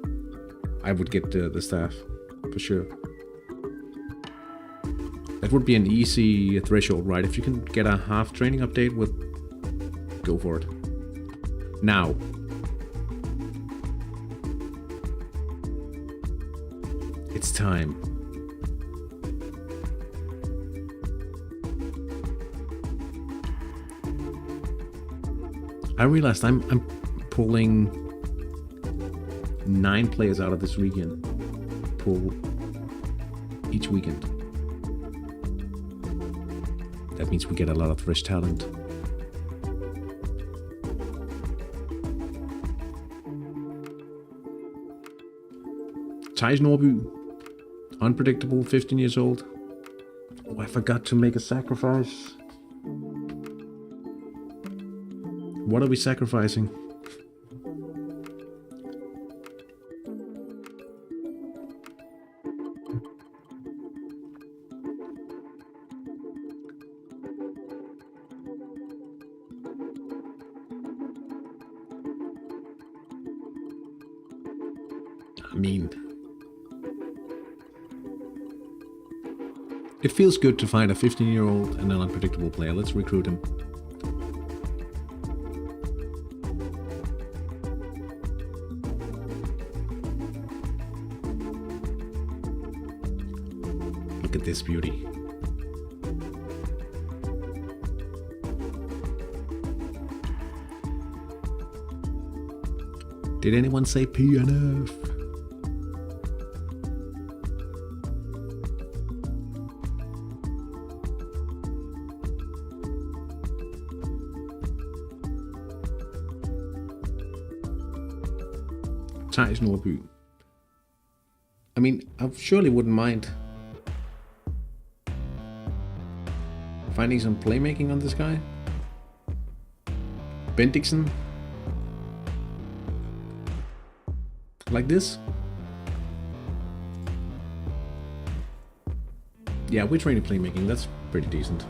I would get the staff for sure. That would be an easy threshold, right? If you can get a half training update go for it. Now, it's time. I realized I'm pulling 9 players out of this region pool each weekend. That means we get a lot of fresh talent. Thijs Norby, unpredictable, 15 years old. Oh, I forgot to make a sacrifice. What are we sacrificing? I mean, it feels good to find a 15-year-old and an unpredictable player. Let's recruit him. Look at this beauty. Did anyone say PNF? Thijs Norby. I mean, I surely wouldn't mind finding some playmaking on this guy. Bendixen. Like this. Yeah, we're training playmaking. That's pretty decent.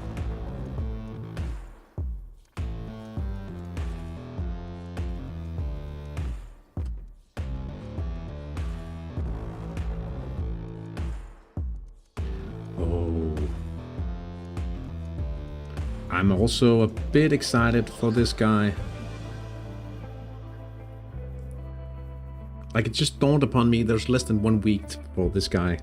I'm also a bit excited for this guy. Like, it just dawned upon me there's less than 1 week for this guy.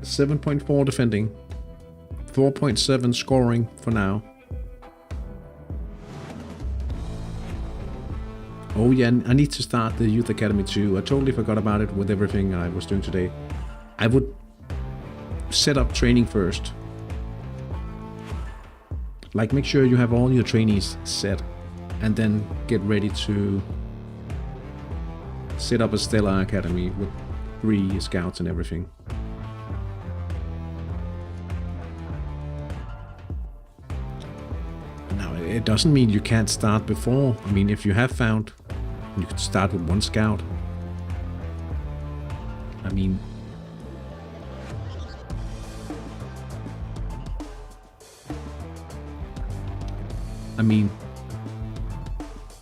.4 defending, 4.7 scoring for now. Oh yeah, I need to start the youth academy too. I totally forgot about it with everything I was doing today. I would set up training first. Like, make sure you have all your trainees set, and then get ready to set up a stellar academy with 3 scouts and everything. Now, it doesn't mean you can't start before. I mean, if you have found, you could start with 1 scout. I mean,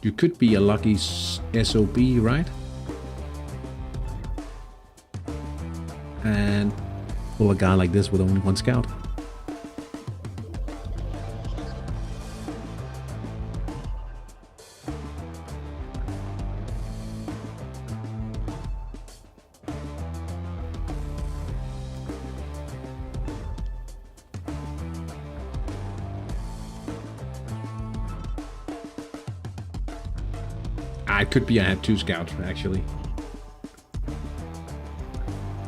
you could be a lucky SOB, right? And pull a guy like this with only 1 scout. it could be I had 2 scouts actually.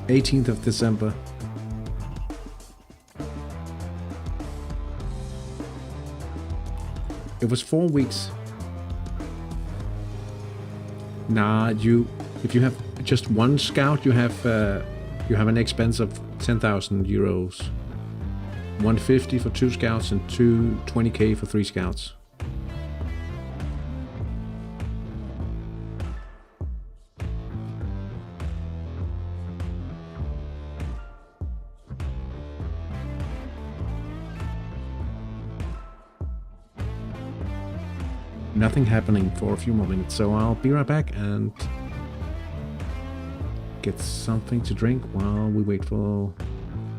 18th of December. It was 4 weeks. Nah, if you have just 1 scout, you have an expense of 10,000 euros. 150 for 2 scouts and 20k for 3 scouts. Nothing happening for a few more minutes, so I'll be right back and get something to drink while we wait for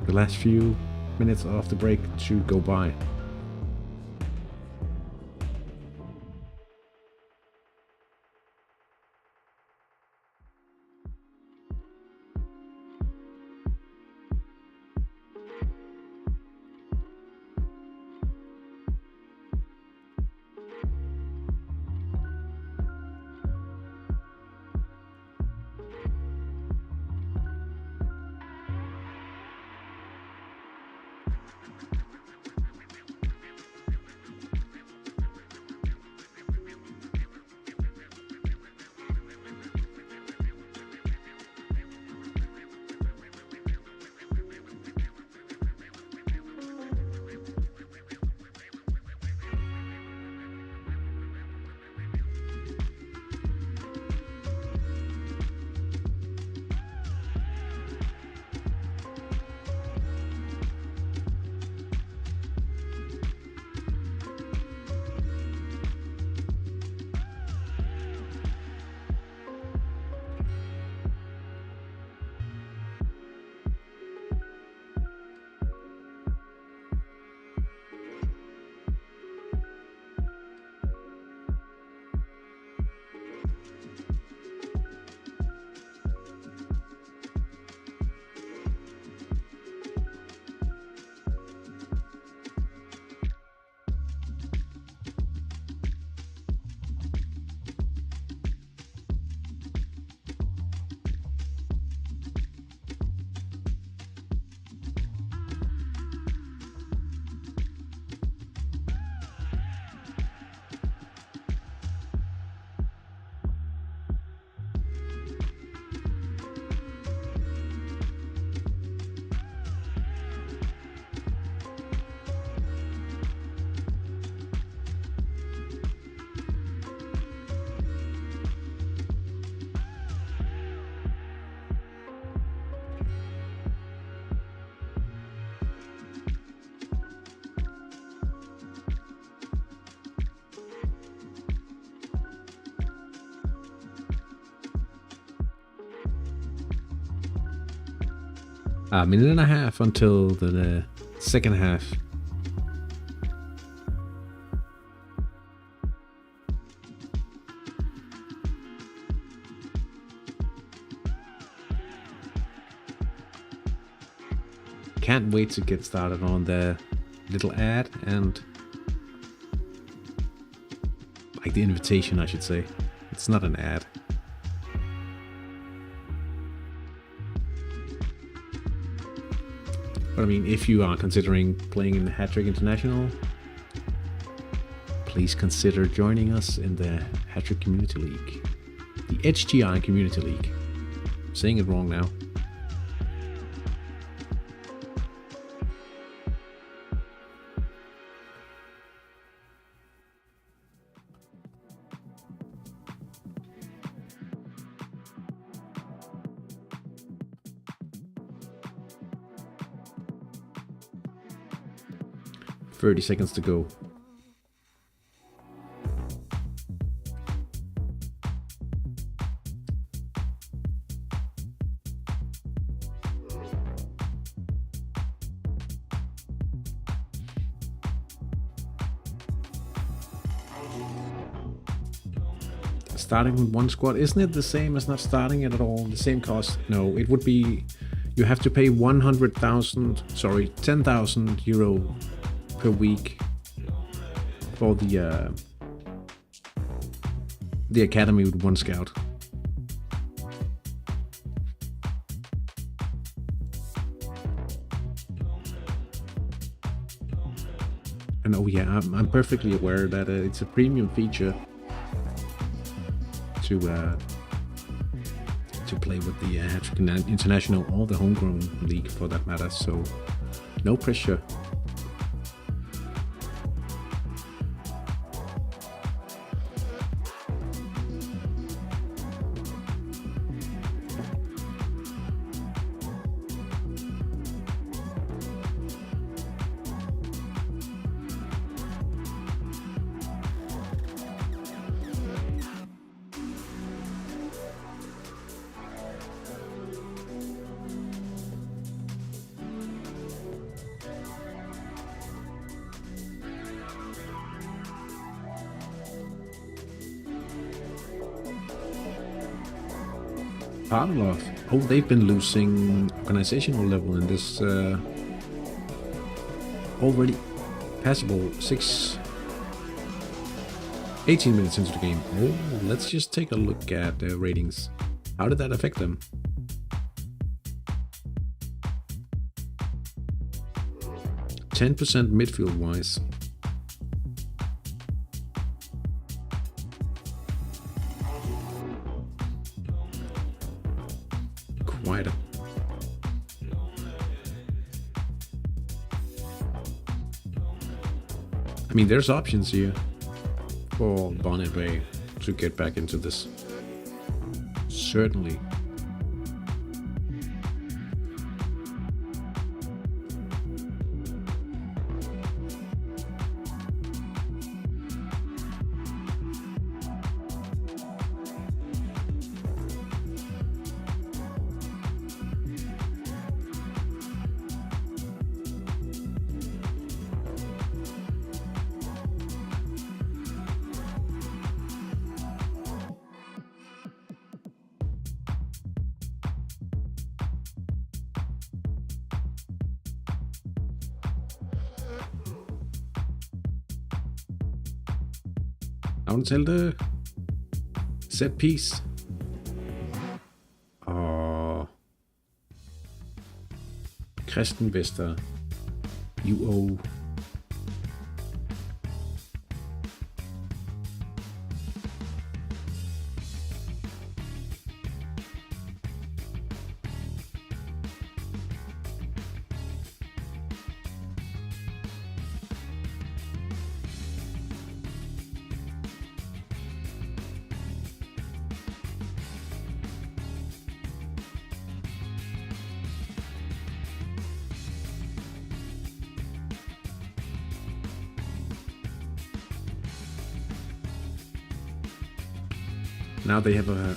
the last few minutes of the break to go by. A minute and a half until the second half. Can't wait to get started on the little ad and like the invitation, I should say. It's not an ad. But I mean, if you are considering playing in the Hattrick International, please consider joining us in the Hattrick Community League. The HTI Community League. I'm saying it wrong now. "30 seconds to go." Starting with 1 squad, isn't it the same as not starting it at all? The same cost? No, it would be, you have to pay 10,000 euro per week for the the academy with 1 scout. And oh yeah, I'm perfectly aware that it's a premium feature to play with the Hattrick International or the Homegrown League for that matter, so no pressure. Pavlov. Oh, they've been losing organizational level in this already passable 18 minutes into the game. Oh, let's just take a look at the ratings. How did that affect them? %10 midfield wise. Quite a... I mean, there's options here for Bonnet Bay to get back into this. Certainly. Aftale set piece. Og Kristen Vester UO. Now they have a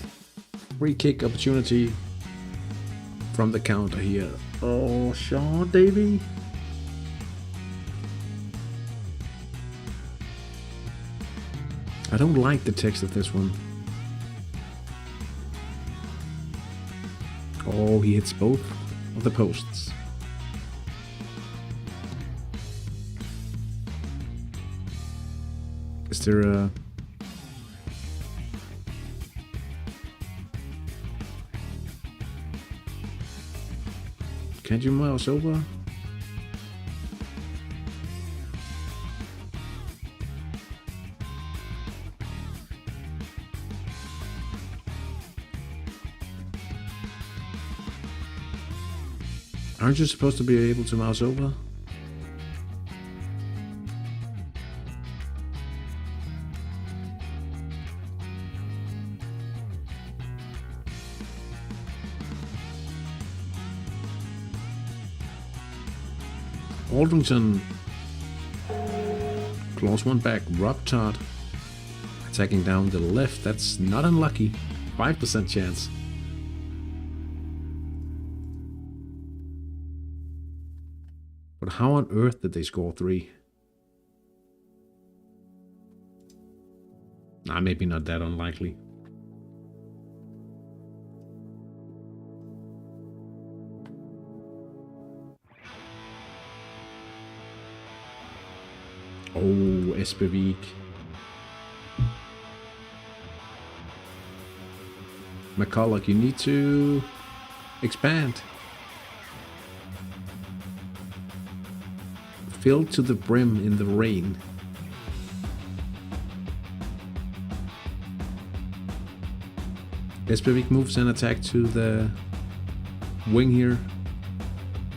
free kick opportunity from the counter here. Oh, Sean Davey. I don't like the text of this one. Oh, he hits both of the posts. Is there a... Can't you mouse over? Aren't you supposed to be able to mouse over? Aldrington claws one back. Rob Todd attacking down the left. That's not unlucky. 5% chance. But how on earth did they score 3? Nah, maybe not that unlikely. Oh, Espevik. McCulloch, you need to expand. Filled to the brim in the rain. Espevik moves an attack to the wing here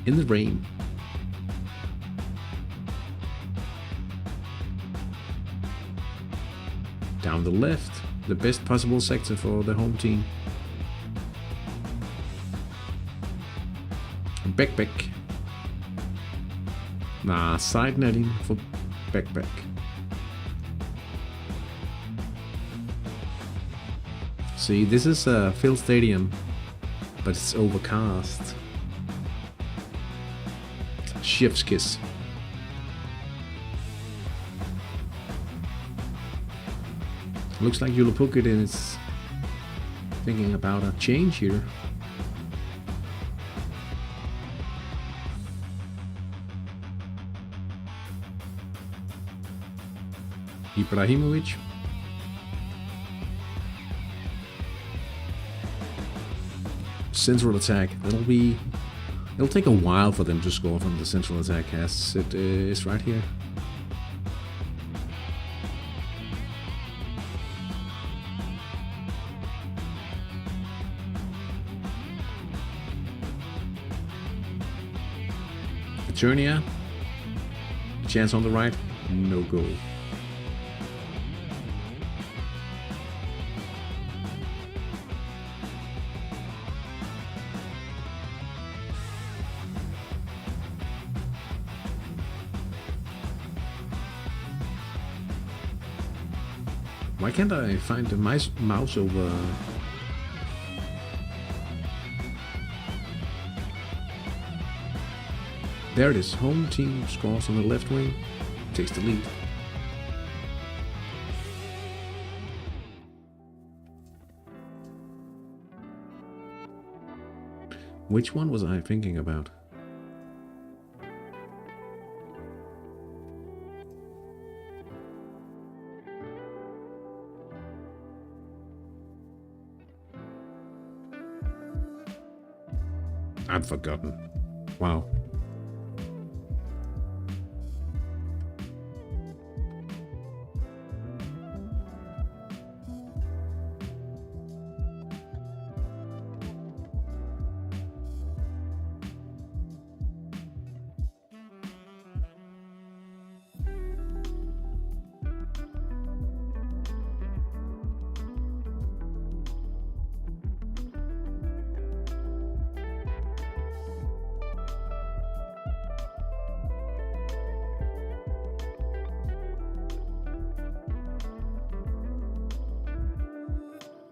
in the rain. Down the left, the best possible sector for the home team. Beck. Nah, side netting for Beck. See, this is a filled stadium, but it's overcast. Chef's kiss. Looks like Julapukit is thinking about a change here. Ibrahimovic. Central attack. It'll take a while for them to score from the central attack, as it is right here. Eternia. Chance on the right. No goal. Why can't I find the mouse over? There it is. Home team scores on the left wing, takes the lead. Which one was I thinking about? I've forgotten. Wow.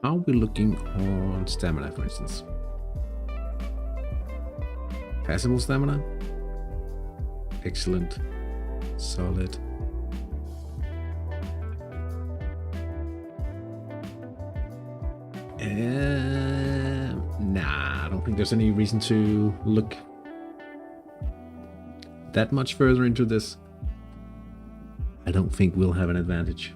How are we looking on stamina, for instance? Passable stamina? Excellent. Solid. Nah, I don't think there's any reason to look that much further into this. I don't think we'll have an advantage.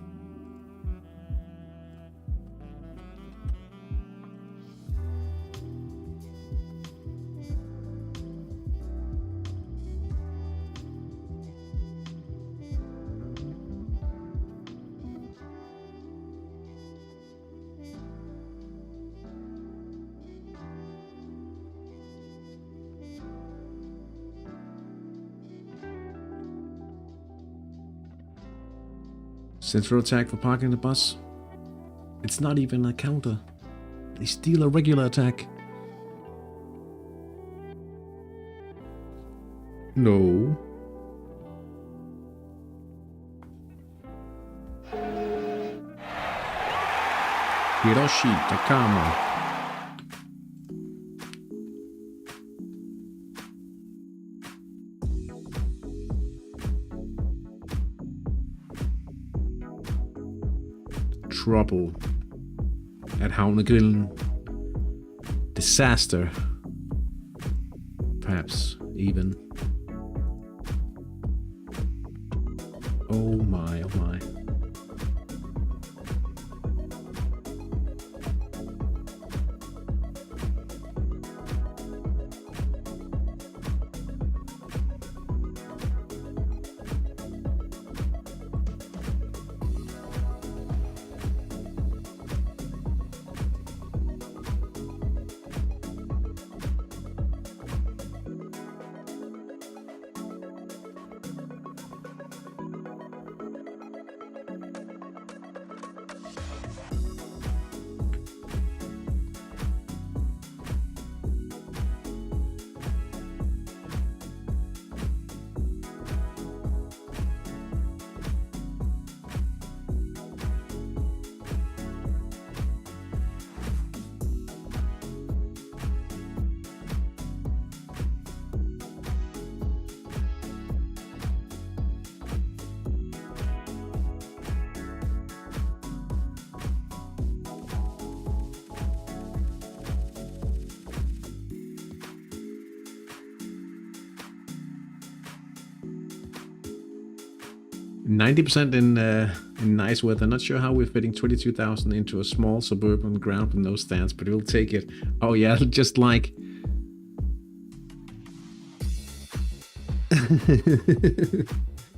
Central attack for parking the bus. It's not even a counter. They steal a regular attack. No. Hiroshi Takama. Trouble at Havnegrillen. Disaster. Perhaps even. Oh my, oh my. 90% in nice weather. Not sure how we're fitting 22,000 into a small suburban ground with no stands, but we'll take it. Oh yeah, just like...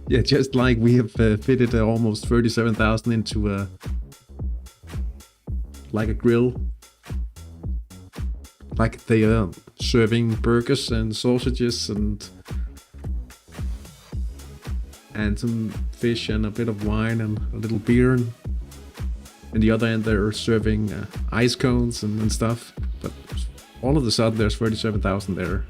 yeah, just like we have fitted almost 37,000 into a... like a grill. Like they are serving burgers and sausages and some fish and a bit of wine and a little beer. And the other end they're serving ice cones and stuff. But all of a sudden there's 37,000 there.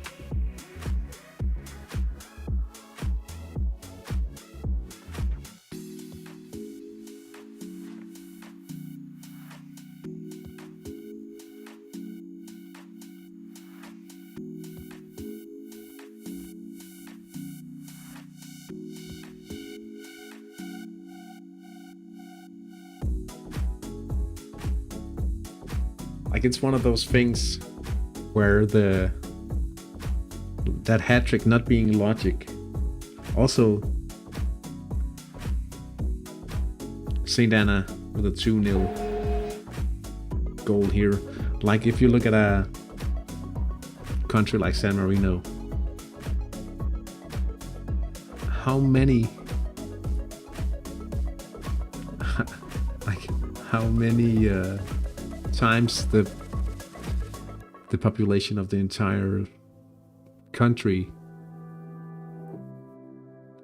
Like it's one of those things where that hat trick not being logic. Also, St. Anna with a 2-0 goal here. Like if you look at a country like San Marino, how many times the population of the entire country,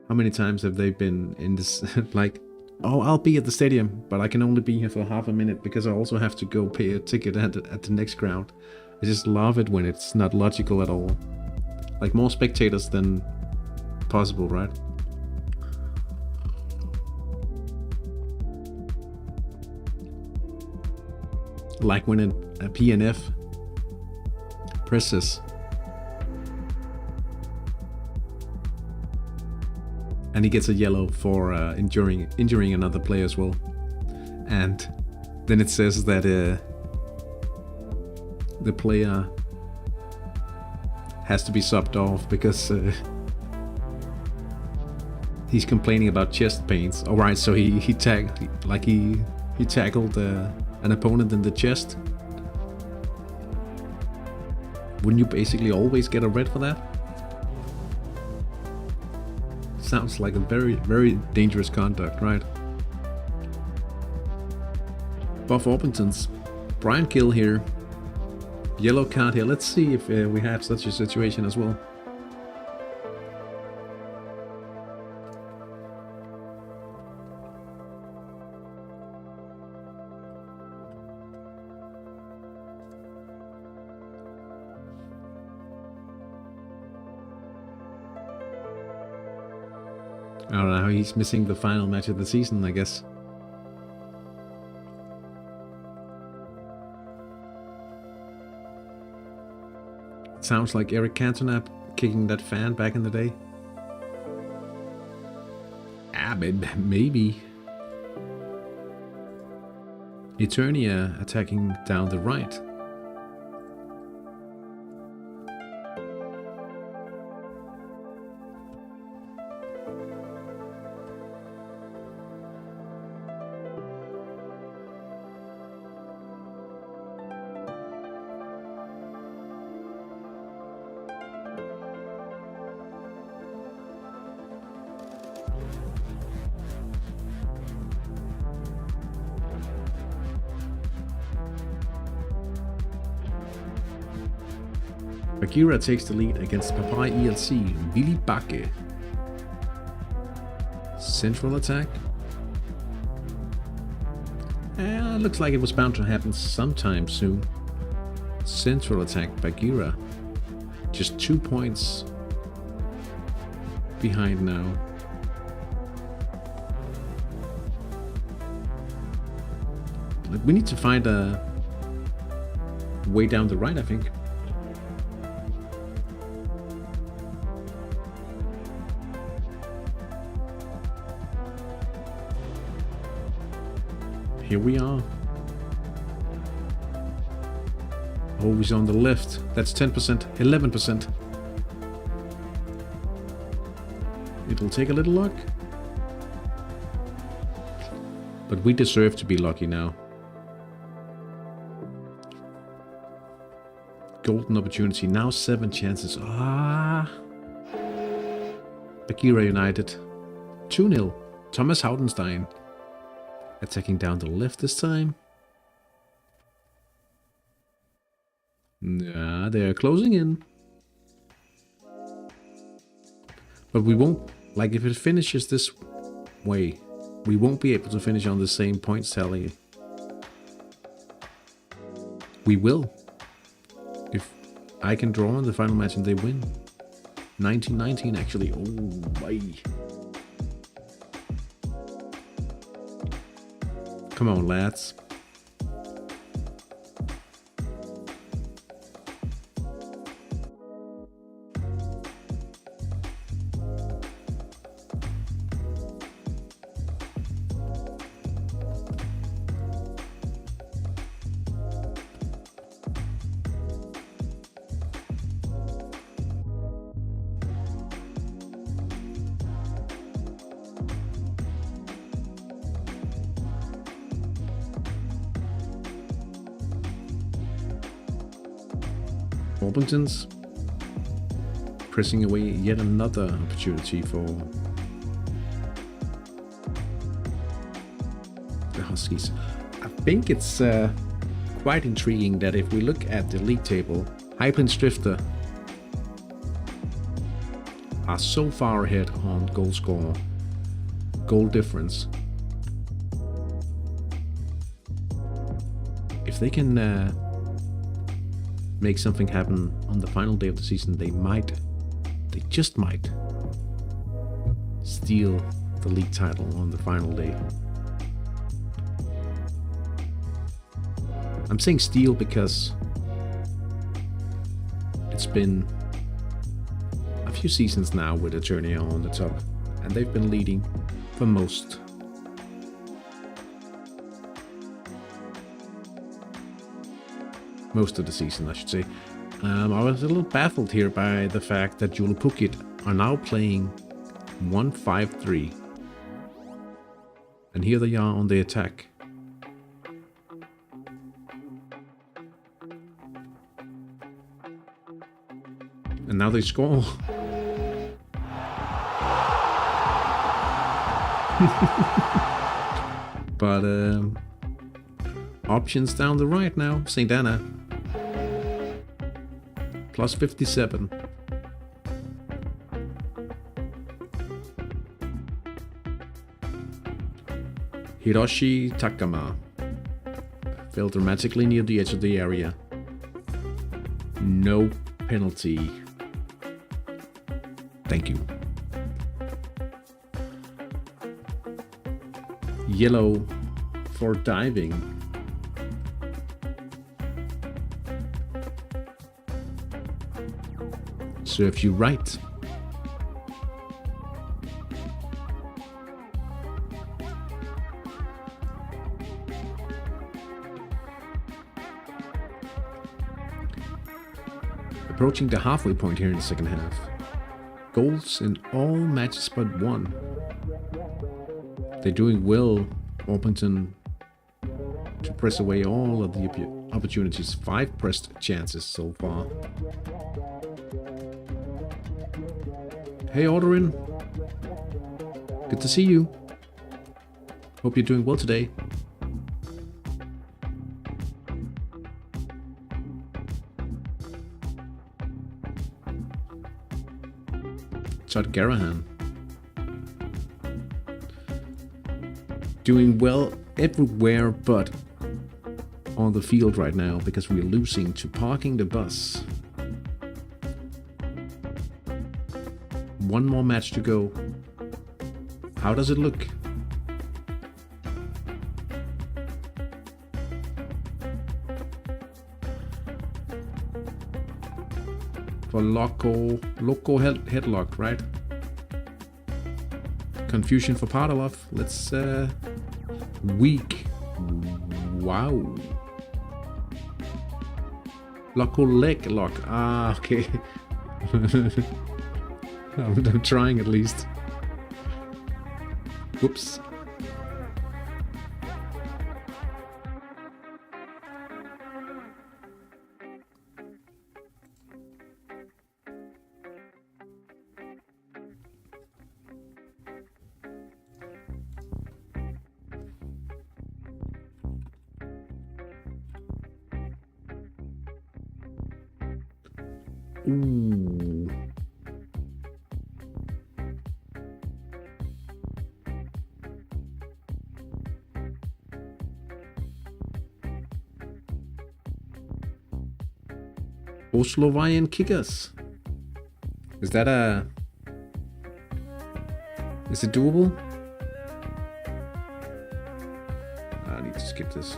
how many times have they been in this like, oh, I'll be at the stadium, but I can only be here for half a minute because I also have to go pay a ticket at the next ground. I just love it when it's not logical at all. Like more spectators than possible, right? Like when a PNF presses and he gets a yellow for injuring another player as well, and then it says that the player has to be subbed off because he's complaining about chest pains. All right, so he tackled an opponent in the chest. Wouldn't you basically always get a red for that? Sounds like a very, very dangerous conduct, right? Buff Orpington's Brian Gill here. Yellow card here. Let's see if we have such a situation as well. I don't know how he's missing the final match of the season, I guess. It sounds like Eric Cantona kicking that fan back in the day. Ah, maybe. Eternia attacking down the right. Bagheera takes the lead against Papaya ELC, Willy Backe. Central attack. Looks like it was bound to happen sometime soon. Central attack, Bagheera. Just 2 points behind now. We need to find a way down the right, I think. Here we are. Oh, he's on the left. That's 10%, 11%. It'll take a little luck. But we deserve to be lucky now. Golden opportunity. Now 7 chances. Bagheera United. 2-0. Thomas Haudenstein. Attacking down the left this time. Yeah, they're closing in. But we won't, like if it finishes this way, we won't be able to finish on the same points tally. We will. If I can draw in the final match and they win. 19-19 actually. Oh, my. Come on, lads. Orpington's pressing away yet another opportunity for the Huskies. I think it's quite intriguing that if we look at the league table, Hypens Drifter are so far ahead on goal score, goal difference. If they can make something happen on the final day of the season, they just might steal the league title on the final day. I'm saying steal because it's been a few seasons now with Eternia on the top, and they've been leading for most. Most of the season, I should say. I was a little baffled here by the fact that Joulupukit are now playing 1-5-3. And here they are on the attack. And now they score. But options down the right now. St. Anna. Plus 57. Hiroshi Takama fell dramatically near the edge of the area. No penalty. Thank you. Yellow for diving. Serves you right. Approaching the halfway point here in the second half. Goals in all matches but one. They're doing well, Orpington, to press away all of the opportunities. 5 pressed chances so far. Hey Orderin, good to see you. Hope you're doing well today. Todd Garahan. Doing well everywhere but on the field right now because we're losing to parking the bus. One more match to go. How does it look? For Loco headlock, right? Confusion for Padalov. Let's weak. Wow. Loco leg lock. Ah, okay. I'm trying at least. Whoops. Ooh. Oslovian kickers. Is that a... Is it doable? I need to skip this.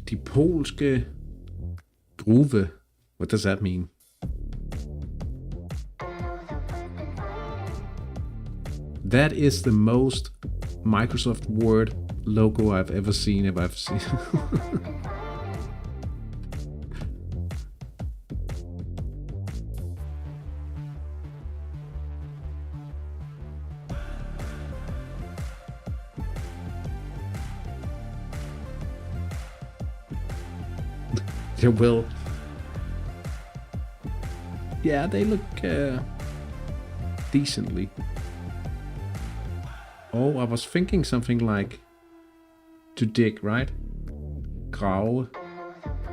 De polske groove. What does that mean? That is the most Microsoft Word logo I've ever seen. They will. Yeah, they look decently. Oh, I was thinking something like to dig, right? Grave,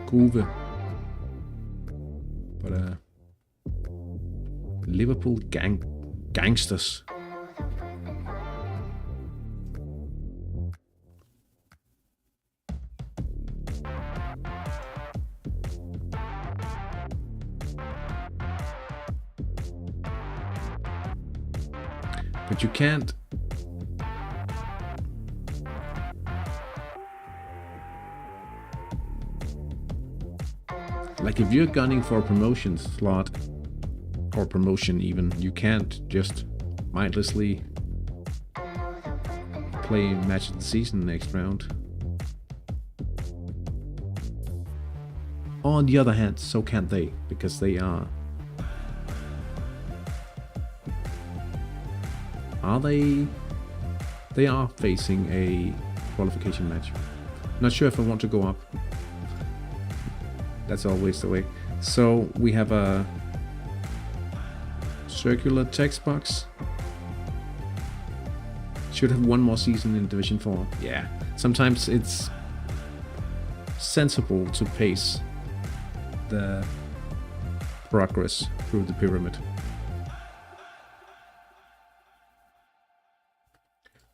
groove. But Liverpool gangsters. But you can't. Like if you're gunning for a promotion slot, or promotion even, you can't just mindlessly play match of the season next round. On the other hand, so can't they, because they are... Are they? They are facing a qualification match. Not sure if I want to go up. That's always the way. So we have a circular text box. Should have one more season in Division 4. Yeah. Sometimes it's sensible to pace the progress through the pyramid.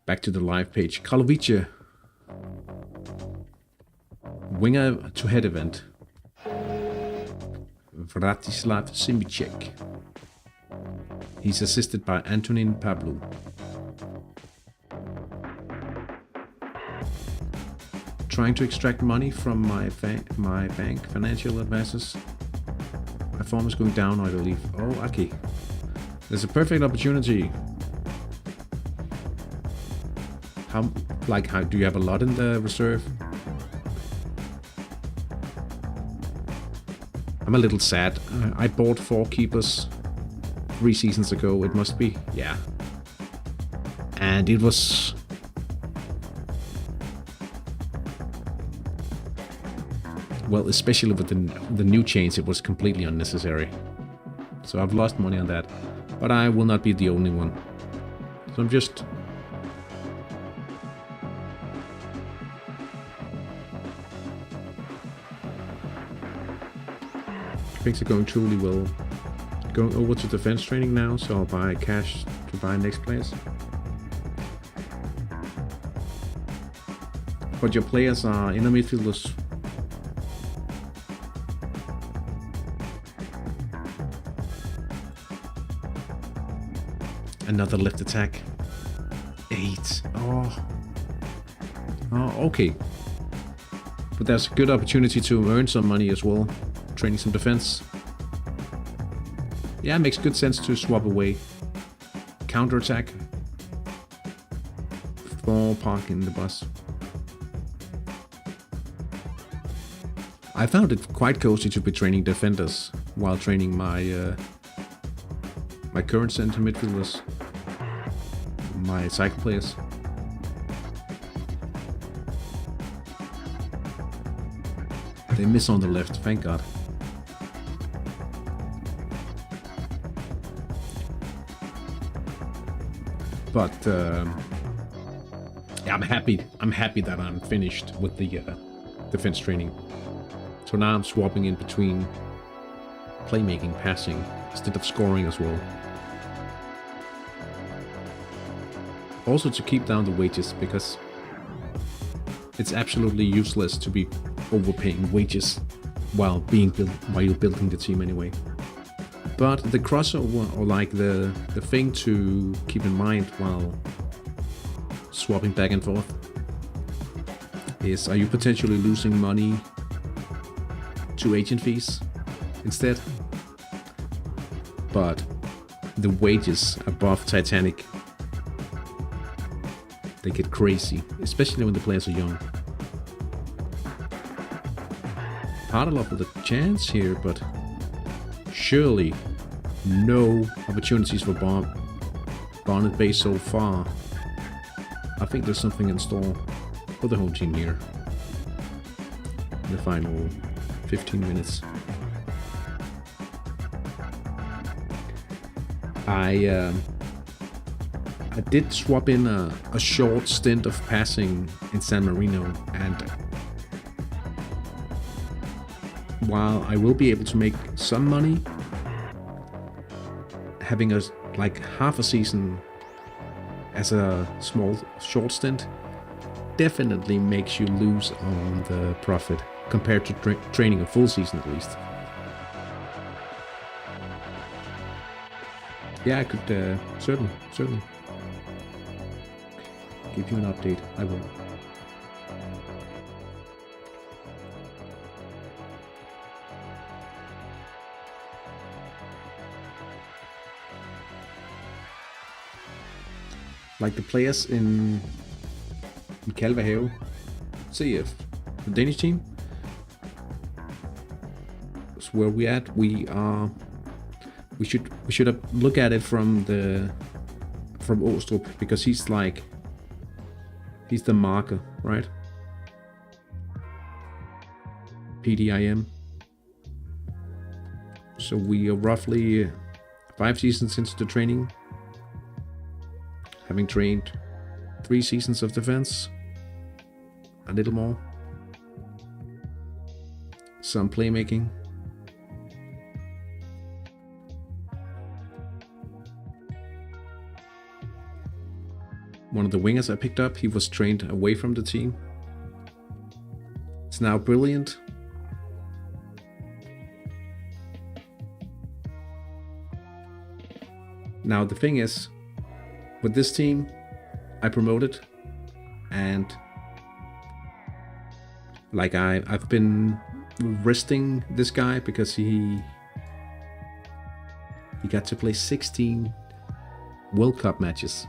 Back to the live page. Karlovice. Winger to head event. Vratislav Simicek. He's assisted by Antonin Pavlou. Trying to extract money from my bank financial advisors. My form is going down, I believe. Oh, okay. There's a perfect opportunity. How do you have a lot in the reserve? I'm a little sad. I bought 4 keepers 3 seasons ago. It must be, yeah. And it was... Well, especially with the new change, it was completely unnecessary. So I've lost money on that. But I will not be the only one. So I'm just... Things are going truly well. Going over to defense training now, so I'll buy cash to buy next players. But your players are inner midfielders. Another left attack. 8. Oh, okay. But there's a good opportunity to earn some money as well. Training some defense. Yeah, it makes good sense to swap away. Counter-attack. For parking the bus. I found it quite cozy to be training defenders while training my my current center midfielders, my cycle players. They miss on the left, thank God. But yeah, I'm happy. I'm happy that I'm finished with the defense training. So now I'm swapping in between playmaking, passing, instead of scoring as well. Also to keep down the wages, because it's absolutely useless to be overpaying wages while you're building the team anyway. But the crossover, or like the thing to keep in mind while swapping back and forth, is, are you potentially losing money to agent fees instead? But the wages above Titanic, they get crazy, especially when the players are young. Part of with a chance here, but surely no opportunities for Barnet Bay so far. I think there's something in store for the home team here in the final 15 minutes. I did swap in a short stint of passing in San Marino, and while I will be able to make some money, having like half a season as a short stint definitely makes you lose on the profit compared to training a full season at least. Yeah, I could certainly give you an update. I will. Like the players in Kalvehave CF, the Danish team, is where we at. We should have look at it from Åstrup, because he's the marker, right? PDIM. So we are roughly 5 seasons into the training, having trained 3 seasons of defense, a little more, some playmaking. One of the wingers I picked up, he was trained away from the team. It's now brilliant. Now the thing is, with this team, I promoted, and like I've been resting this guy because he got to play 16 World Cup matches.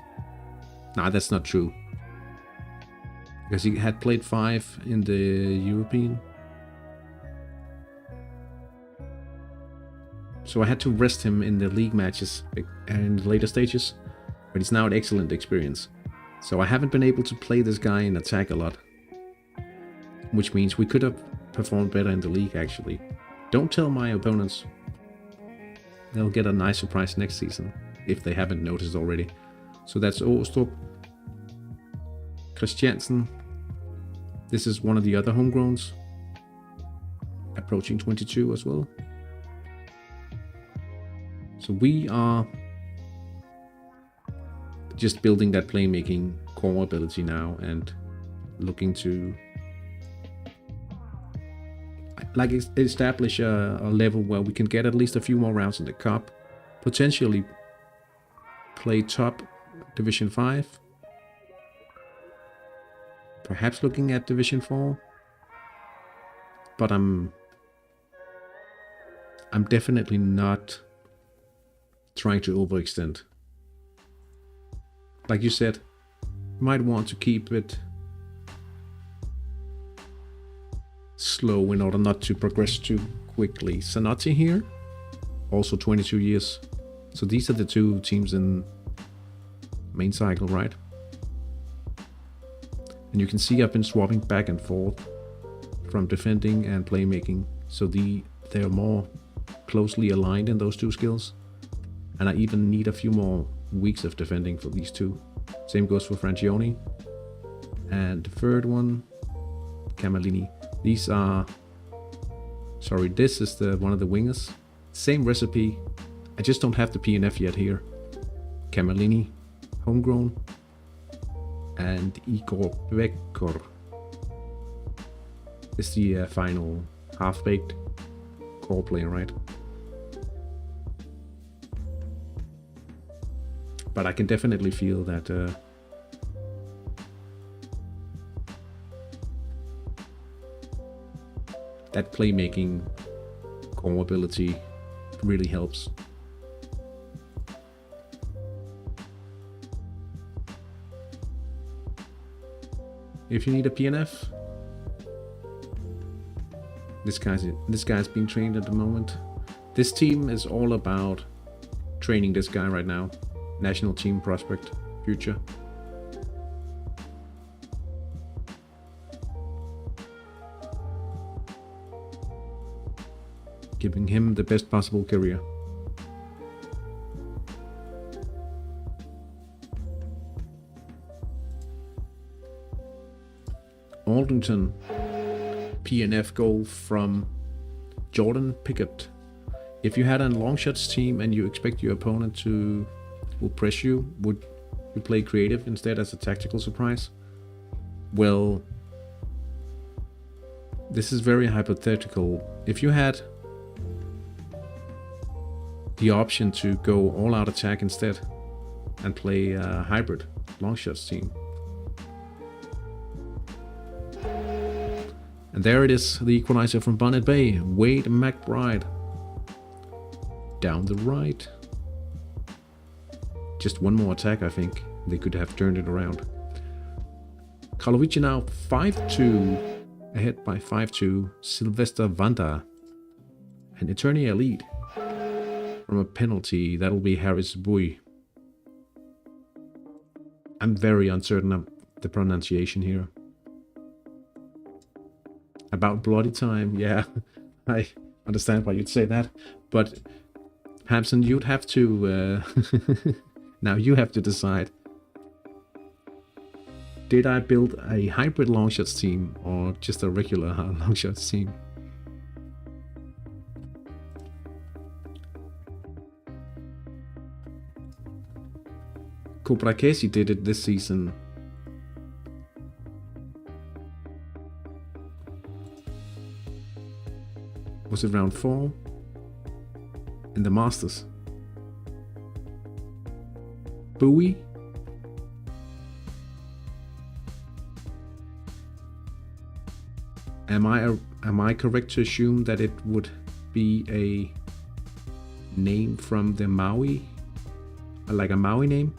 Nah, that's not true, because he had played 5 in the European. So I had to rest him in the league matches and in the later stages, but it's now an excellent experience. So I haven't been able to play this guy in attack a lot, which means we could have performed better in the league actually. Don't tell my opponents. They'll get a nice surprise next season, if they haven't noticed already. So that's Åstrup, Christiansen. This is one of the other homegrowns, approaching 22 as well. So we are just building that playmaking core ability now, and looking to like establish a level where we can get at least a few more rounds in the cup, potentially play top Division 5, perhaps looking at Division 4, but I'm definitely not trying to overextend. Like you said, you might want to keep it slow in order not to progress too quickly. Sanati here, also 22 years. So these are the 2 teams in main cycle, right? And you can see I've been swapping back and forth from defending and playmaking, so they're more closely aligned in those 2 skills. And I even need a few more weeks of defending for these 2 Same goes for Francioni. And the third one, Camallini. These are, sorry, this is the one of the wingers. Same recipe. I just don't have the PNF yet here. Camallini, homegrown, and Igor Bekor is the final half-baked core player, right? But I can definitely feel that that playmaking core ability really helps. If you need a PNF, this guy's being trained at the moment. This team is all about training this guy right now. National team prospect, future. Giving him the best possible career. Aldrington, PNF goal from Jordan Pickett. If you had a long shots team and you expect your opponent to will press you, would you play creative instead as a tactical surprise? Well, this is very hypothetical. If you had the option to go all out attack instead and play a hybrid long shots team. And there it is, the equalizer from Bonnet Bay, Wade McBride. Down the right. Just one more attack, I think. They could have turned it around. Karlovic now 5-2, ahead by 5-2. Sylvester Vanda. And HTI lead. From a penalty, that'll be Harris Bui. I'm very uncertain of the pronunciation here. About bloody time, yeah, I understand why you'd say that, but Hampson, you'd have to, now you have to decide. Did I build a hybrid longshots team or just a regular longshots team? Cobrakesi did it this season. Was it round 4? In the Masters. Bowie? Am I correct to assume that it would be a name from the Maui? Like a Maui name?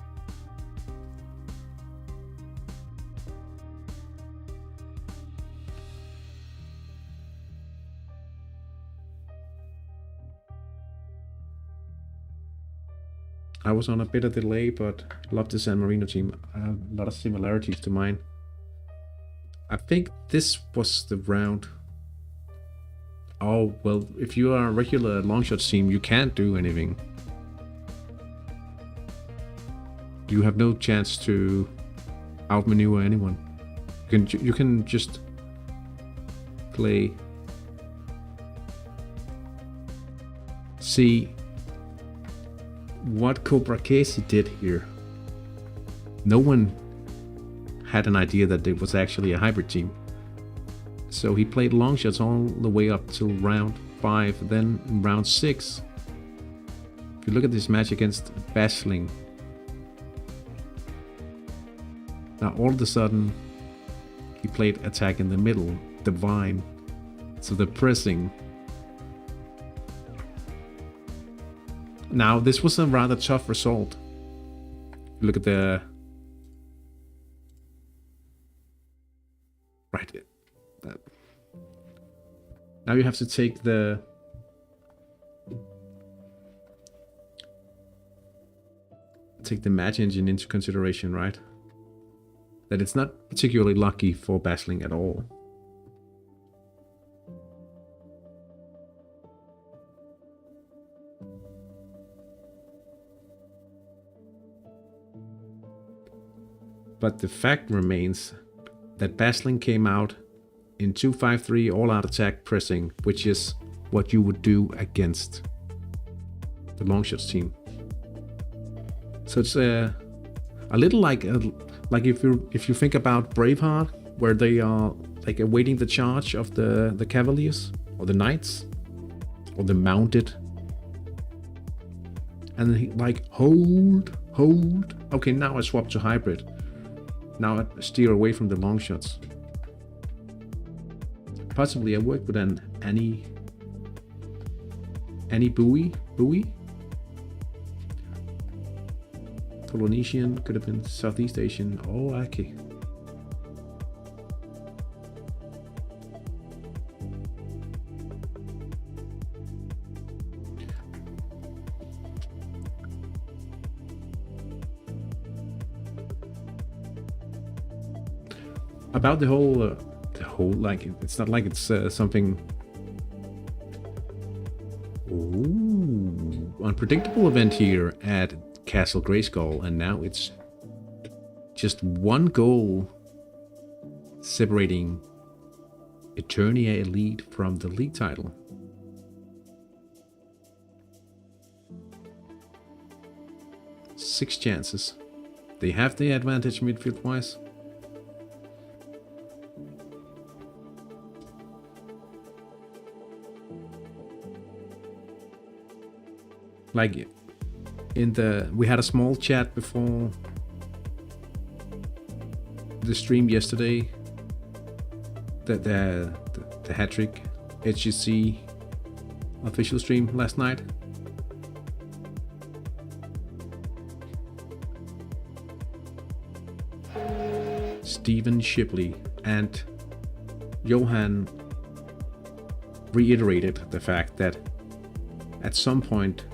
I was on a bit of delay, but love the San Marino team. A lot of similarities to mine. I think this was the round. Oh, well, if you are a regular longshots team, you can't do anything. You have no chance to outmaneuver anyone. You can just play. See what Cobrakesi did here. No one had an idea that it was actually a hybrid team. So he played long shots all the way up till round 5. Then in round 6, if you look at this match against Basling, now all of a sudden he played attack in the middle, the vine. So the pressing. Now, this was a rather tough result. Look at the... Right. Now you have to take the... Take the match engine into consideration, right? That it's not particularly lucky for Basling at all. But the fact remains that Basling came out in 2-5-3 all-out attack pressing, which is what you would do against the Longshots team. So it's a little like if you think about Braveheart, where they are like awaiting the charge of the Cavaliers or the Knights or the Mounted, and he like hold. Okay, now I swap to hybrid. Now I steer away from the long shots. Possibly I work with an any buoy. Polynesian, could have been Southeast Asian. Oh, okay. About the whole like, it's not like it's something unpredictable event here at Castle Grayskull, and now it's just one goal separating Eternia Elite from the league title. Six chances. They have the advantage midfield wise. Like we had a small chat before the stream yesterday, that the Hattrick HTC official stream last night. Stephen Shipley and Johan reiterated the fact that at some point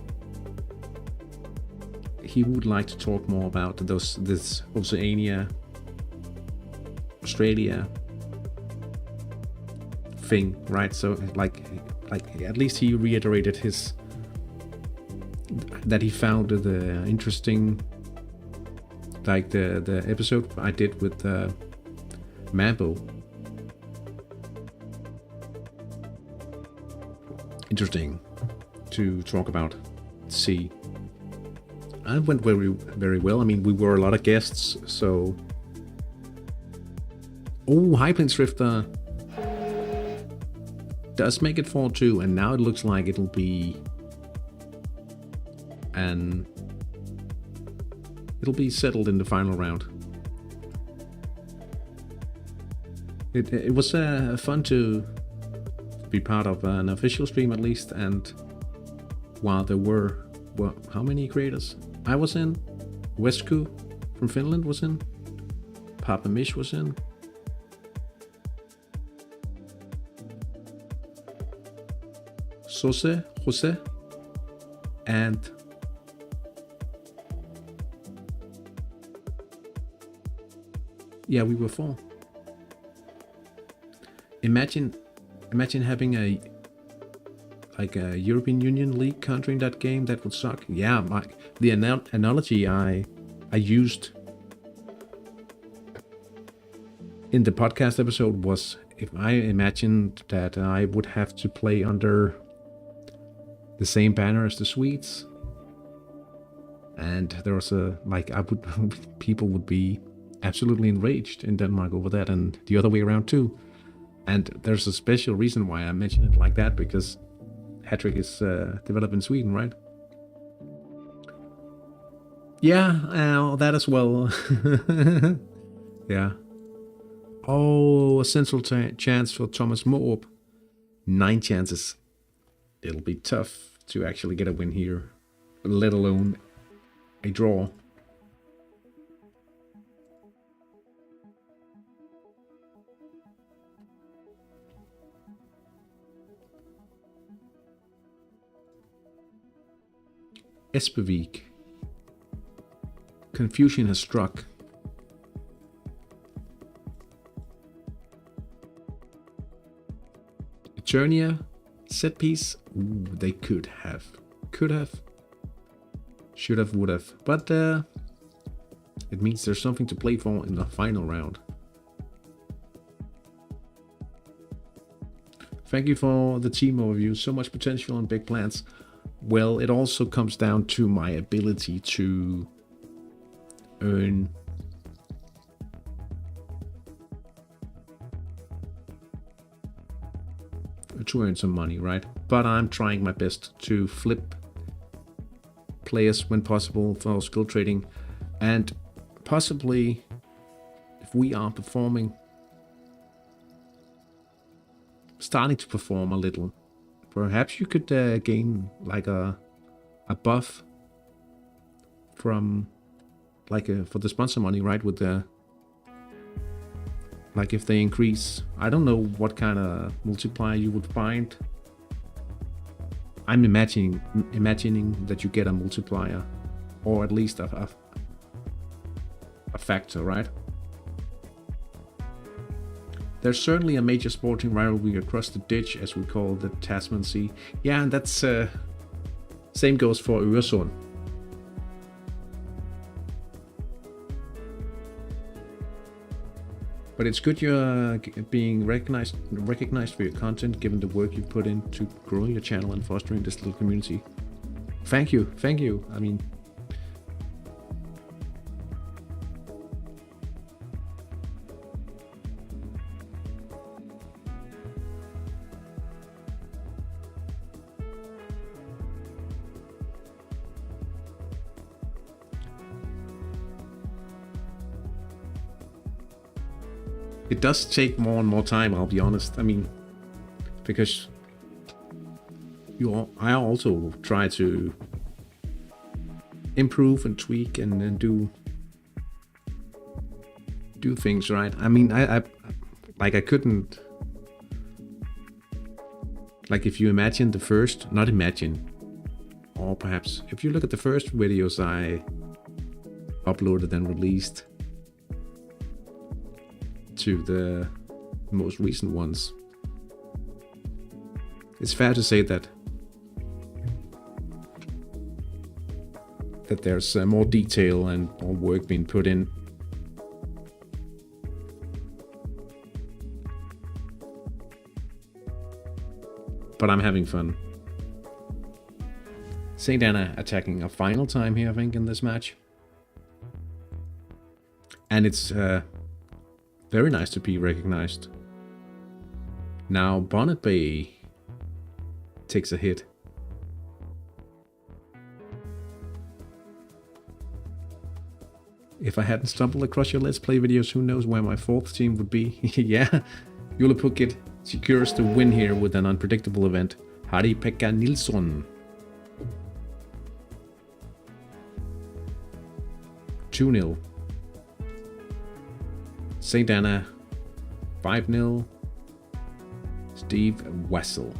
he would like to talk more about this Oceania, Australia thing, right? So like at least he reiterated that he found the interesting, like the episode I did with Mambo. Interesting to talk about. See. It went very, very well. I mean, we were a lot of guests, so... Oh, Highplains Drifter does make it 4-2, and now it looks like it'll be... It'll be settled in the final round. It was fun to be part of an official stream at least, and while there were... Well, how many creators? I was in. Westku from Finland was in. Papa Mish was in. Jose, and yeah, we were 4. Imagine having a European Union League country in that game. That would suck. Yeah, the analogy I used in the podcast episode was, if I imagined that I would have to play under the same banner as the Swedes, and there was people would be absolutely enraged in Denmark over that, and the other way around too. And there's a special reason why I mentioned it like that, because Hattrick is developed in Sweden, right? Yeah, that as well. Yeah. Oh, a central chance for Thomas Moop. 9 chances. It'll be tough to actually get a win here, let alone a draw. Espevik. Confusion has struck. Eternia, set piece. Ooh, they could have, should have, would have, but it It means there's something to play for in the final round. Thank you for the team overview. So much potential and big plans. Well, it also comes down to my ability to earn some money, right? But I'm trying my best to flip players when possible for skill trading, and possibly if we are starting to perform a little, perhaps you could gain like a buff from for the sponsor money, right? With the like if they increase, I don't know what kind of multiplier you would find. I'm imagining that you get a multiplier, or at least a factor, right? There's certainly a major sporting rivalry across the ditch, as we call the Tasman Sea. Yeah, and that's same goes for Øresund. But it's good you're being recognized for your content, given the work you've put into growing your channel and fostering this little community. Thank you. I mean, it does take more and more time, I'll be honest. I mean, because I also try to improve and tweak and do things right. I mean, I couldn't, like, if you imagine the first, not imagine, or perhaps if you look at the first videos I uploaded and released to the most recent ones, it's fair to say that there's more detail and more work being put in. But I'm having fun. St. Anna attacking a final time here, I think, in this match. And it's very nice to be recognized. Now Bonnet Bay takes a hit. If I hadn't stumbled across your Let's Play videos, who knows where my fourth team would be. Yeah, Julepukit secures the win here with an unpredictable event. Harry-Pekka Nilsson. 2-0. St. Anna 5-0. Steve Wessel.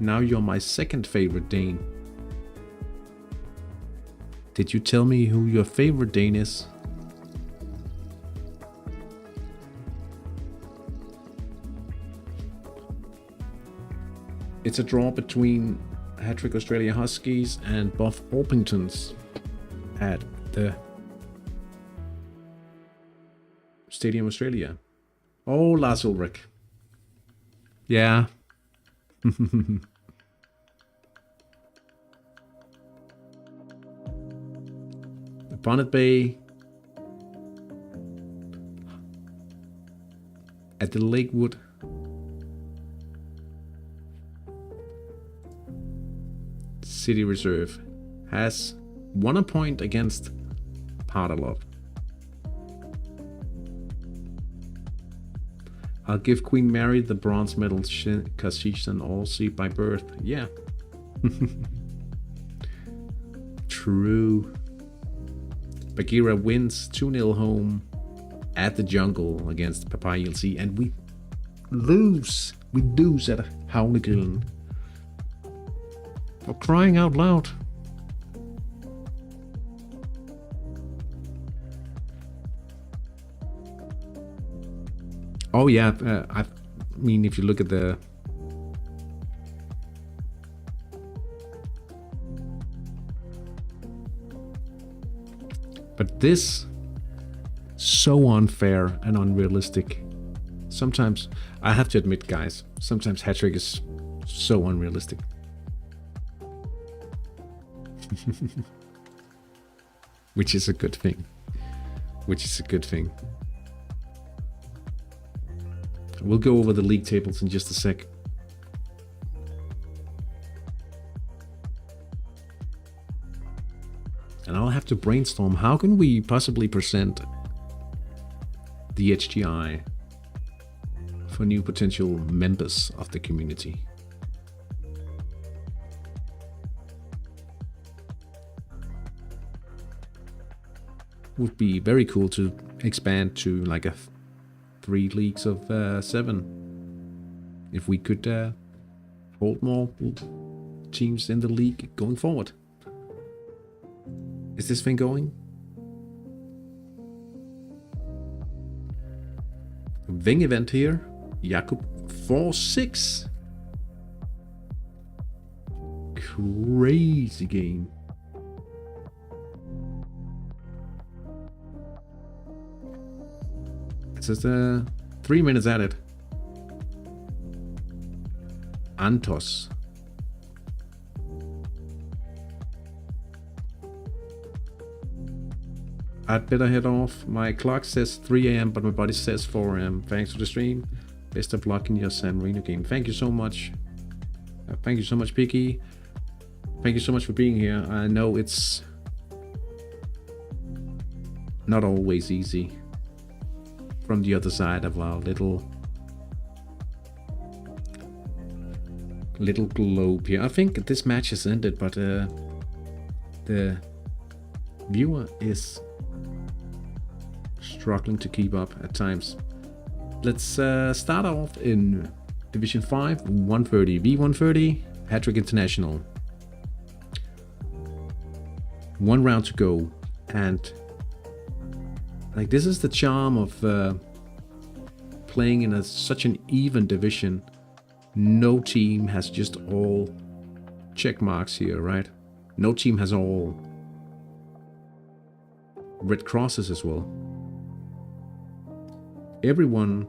Now you're my second favorite Dane. Did you tell me who your favorite Dane is? It's a draw between Hattrick Australia Huskies and Buff Orpingtons at the Stadium Australia. Oh, Lars Ulrich. Yeah. Bonnet Bay at the Lakewood. City Reserve has won a point against Pardalov. I'll give Queen Mary the bronze medal because she's an Aussie by birth. Yeah. True. Bagheera wins 2-0 home at the Jungle against Papaya LC, and we lose. We lose at Havnegrillen. For crying out loud. Oh yeah, I mean, if you look at the but this so unfair and unrealistic. Sometimes, I have to admit, guys, sometimes Hattrick is so unrealistic. Which is a good thing. Which is a good thing. We'll go over the league tables in just a sec. And I'll have to brainstorm, how can we possibly present the HTI for new potential members of the community? Would be very cool to expand to like a 3 leagues of 7. If we could hold more teams in the league going forward. Is this thing going? Ving event here. Jakub 4-6. Crazy game. It says 3 minutes at it. Antos. I'd better head off. My clock says 3 AM, but my body says 4 AM. Thanks for the stream. Best of luck in your San Marino game. Thank you so much. Thank you so much, Piki. Thank you so much for being here. I know it's not always easy from the other side of our little globe here. I think this match has ended, but the viewer is struggling to keep up at times. Let's start off in Division 5, 130, V.130, Hattrick International. 1 round to go, and like this is the charm of playing in such an even division. No team has just all check marks here, right? No team has all red crosses as well. Everyone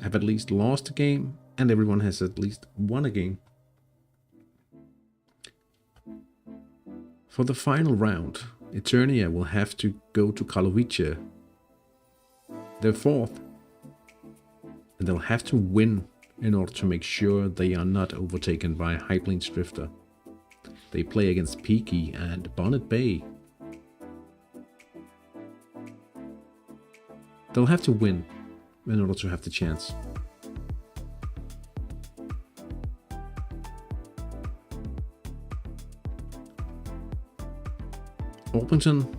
have at least lost a game, and everyone has at least won a game. For the final round, Eternia will have to go to Karlovice. They're 4th, and they'll have to win in order to make sure they are not overtaken by Hypelin's Drifter. They play against Peaky and Bonnet Bay. They'll have to win in order to have the chance. Orpington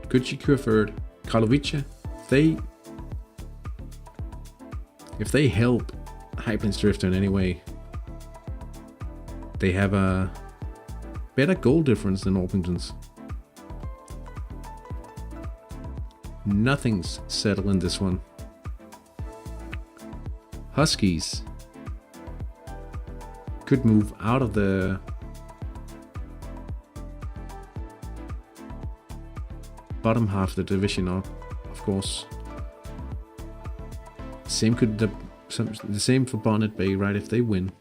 could secure 3rd. Karlovice, if they help Hypelin's Drifter in any way, they have a better goal difference than Orpington's. Nothing's settled in this one. Huskies could move out of the bottom half of the division, of course. The same for Bonnet Bay, right? If they win.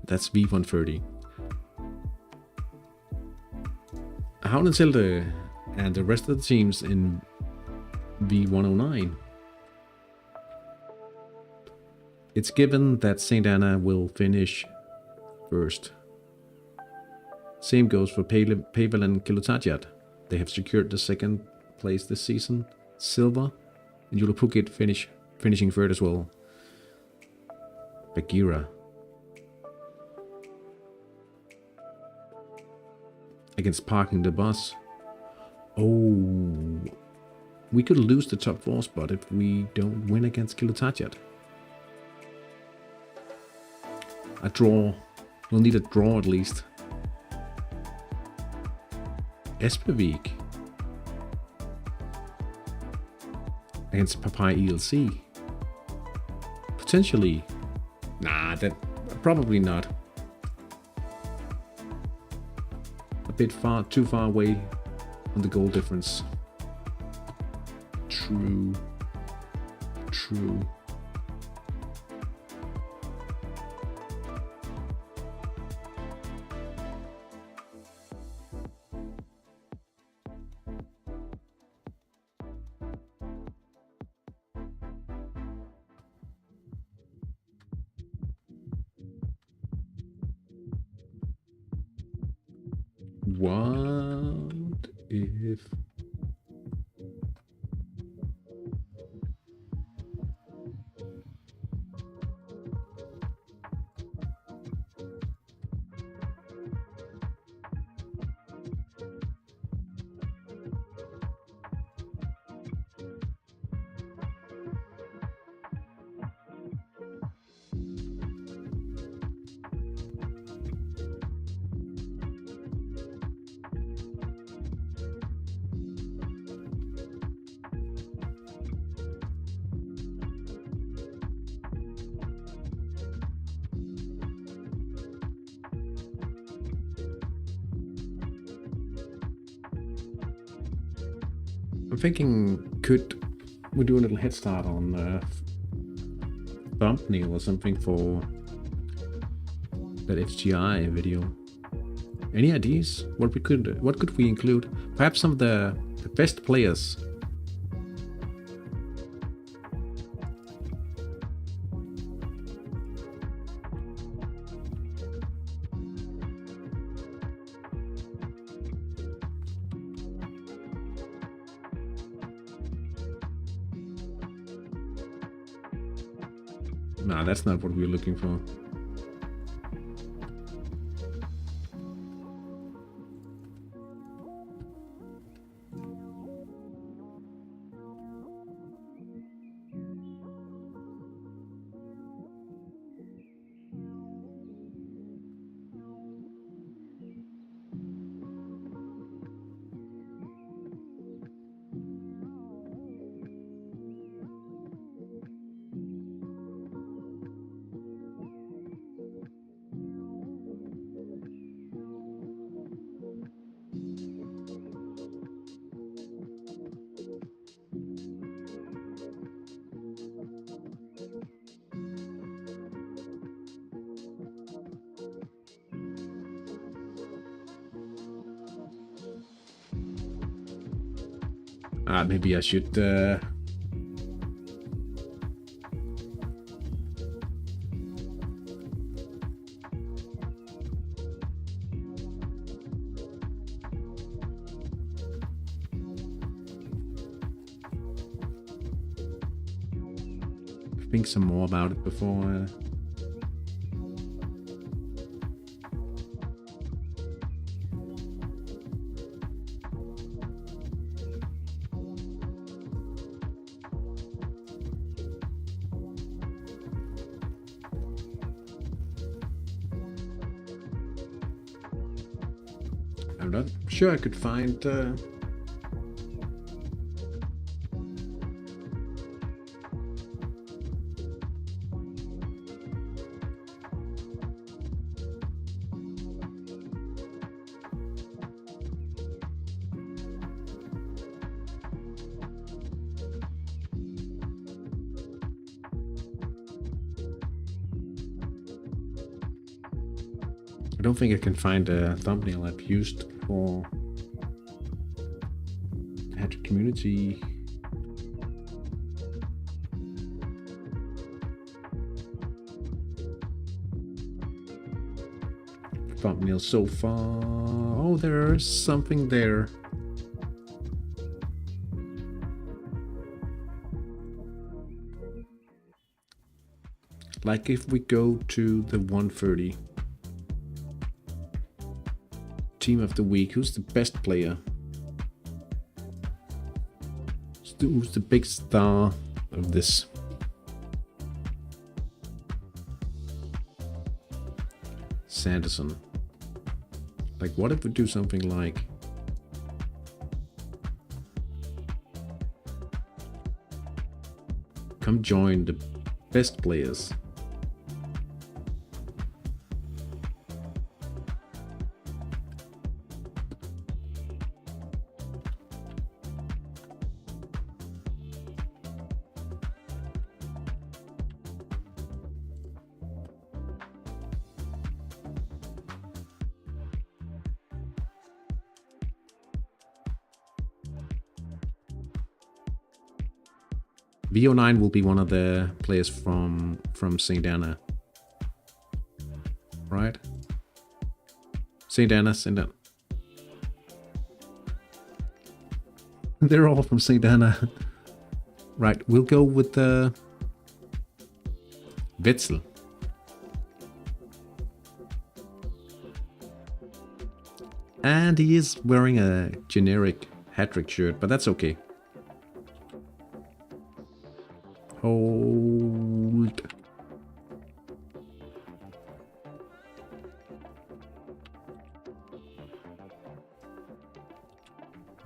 That's V.130. Havnetilde and the rest of the teams in V.109. It's given that St. Anna will finish 1st. Same goes for Pavel and Kilotadjat. They have secured the 2nd place this season. Silver and Julapukit finishing 3rd as well. Bagheera against Parking the Bus. Oh, we could lose the top 4 spot if we don't win against Kilotadjat. A draw. We'll need a draw at least. Espevik against Papai ELC. potentially. Nah, that probably not. A bit too far away on the goal difference. True. What if... I'm thinking, could we do a little head start on thumbnail or something for that HTI video? Any ideas? What could we include? Perhaps some of the best players. Nah, that's not what we're looking for. Maybe I should think some more about it before I'm not sure I could find I don't think I can find a thumbnail I've used for the Hattrick community. Thumbnail so far. Oh, there's something there. Like if we go to the 130. Team of the week, who's the best player? Who's the big star of this? Sanderson. Like, what if we do something like come join the best players. V.130 will be one of the players from St. Anna, right? St. Anna. They're all from St. Anna. Right, we'll go with the Wetzel. And he is wearing a generic Hattrick shirt, but that's okay. Hold.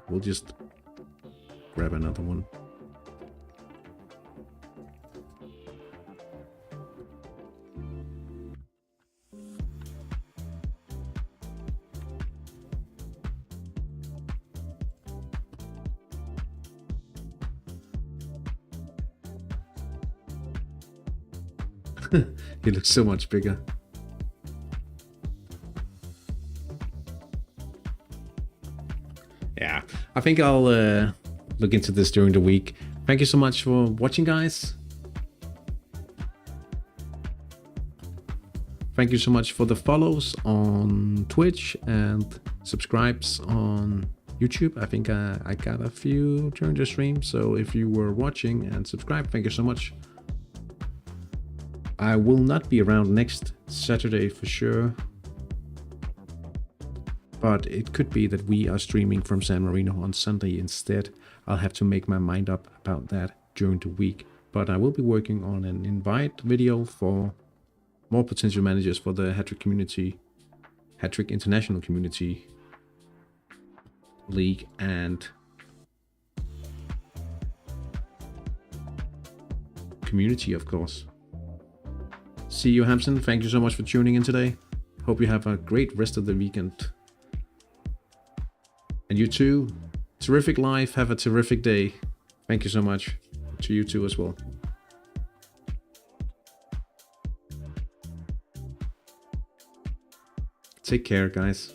We'll just grab another one. He looks so much bigger. Yeah, I think I'll look into this during the week. Thank you so much for watching, guys. Thank you so much for the follows on Twitch and subscribes on YouTube. I think I got a few during the stream. So if you were watching and subscribed, thank you so much. I will not be around next Saturday for sure, but it could be that we are streaming from San Marino on Sunday instead. I'll have to make my mind up about that during the week, but I will be working on an invite video for more potential managers for the Hattrick International Community League and community, of course. See you, Hampson. Thank you so much for tuning in today. Hope you have a great rest of the weekend. And you too. Terrific life. Have a terrific day. Thank you so much. To you too as well. Take care, guys.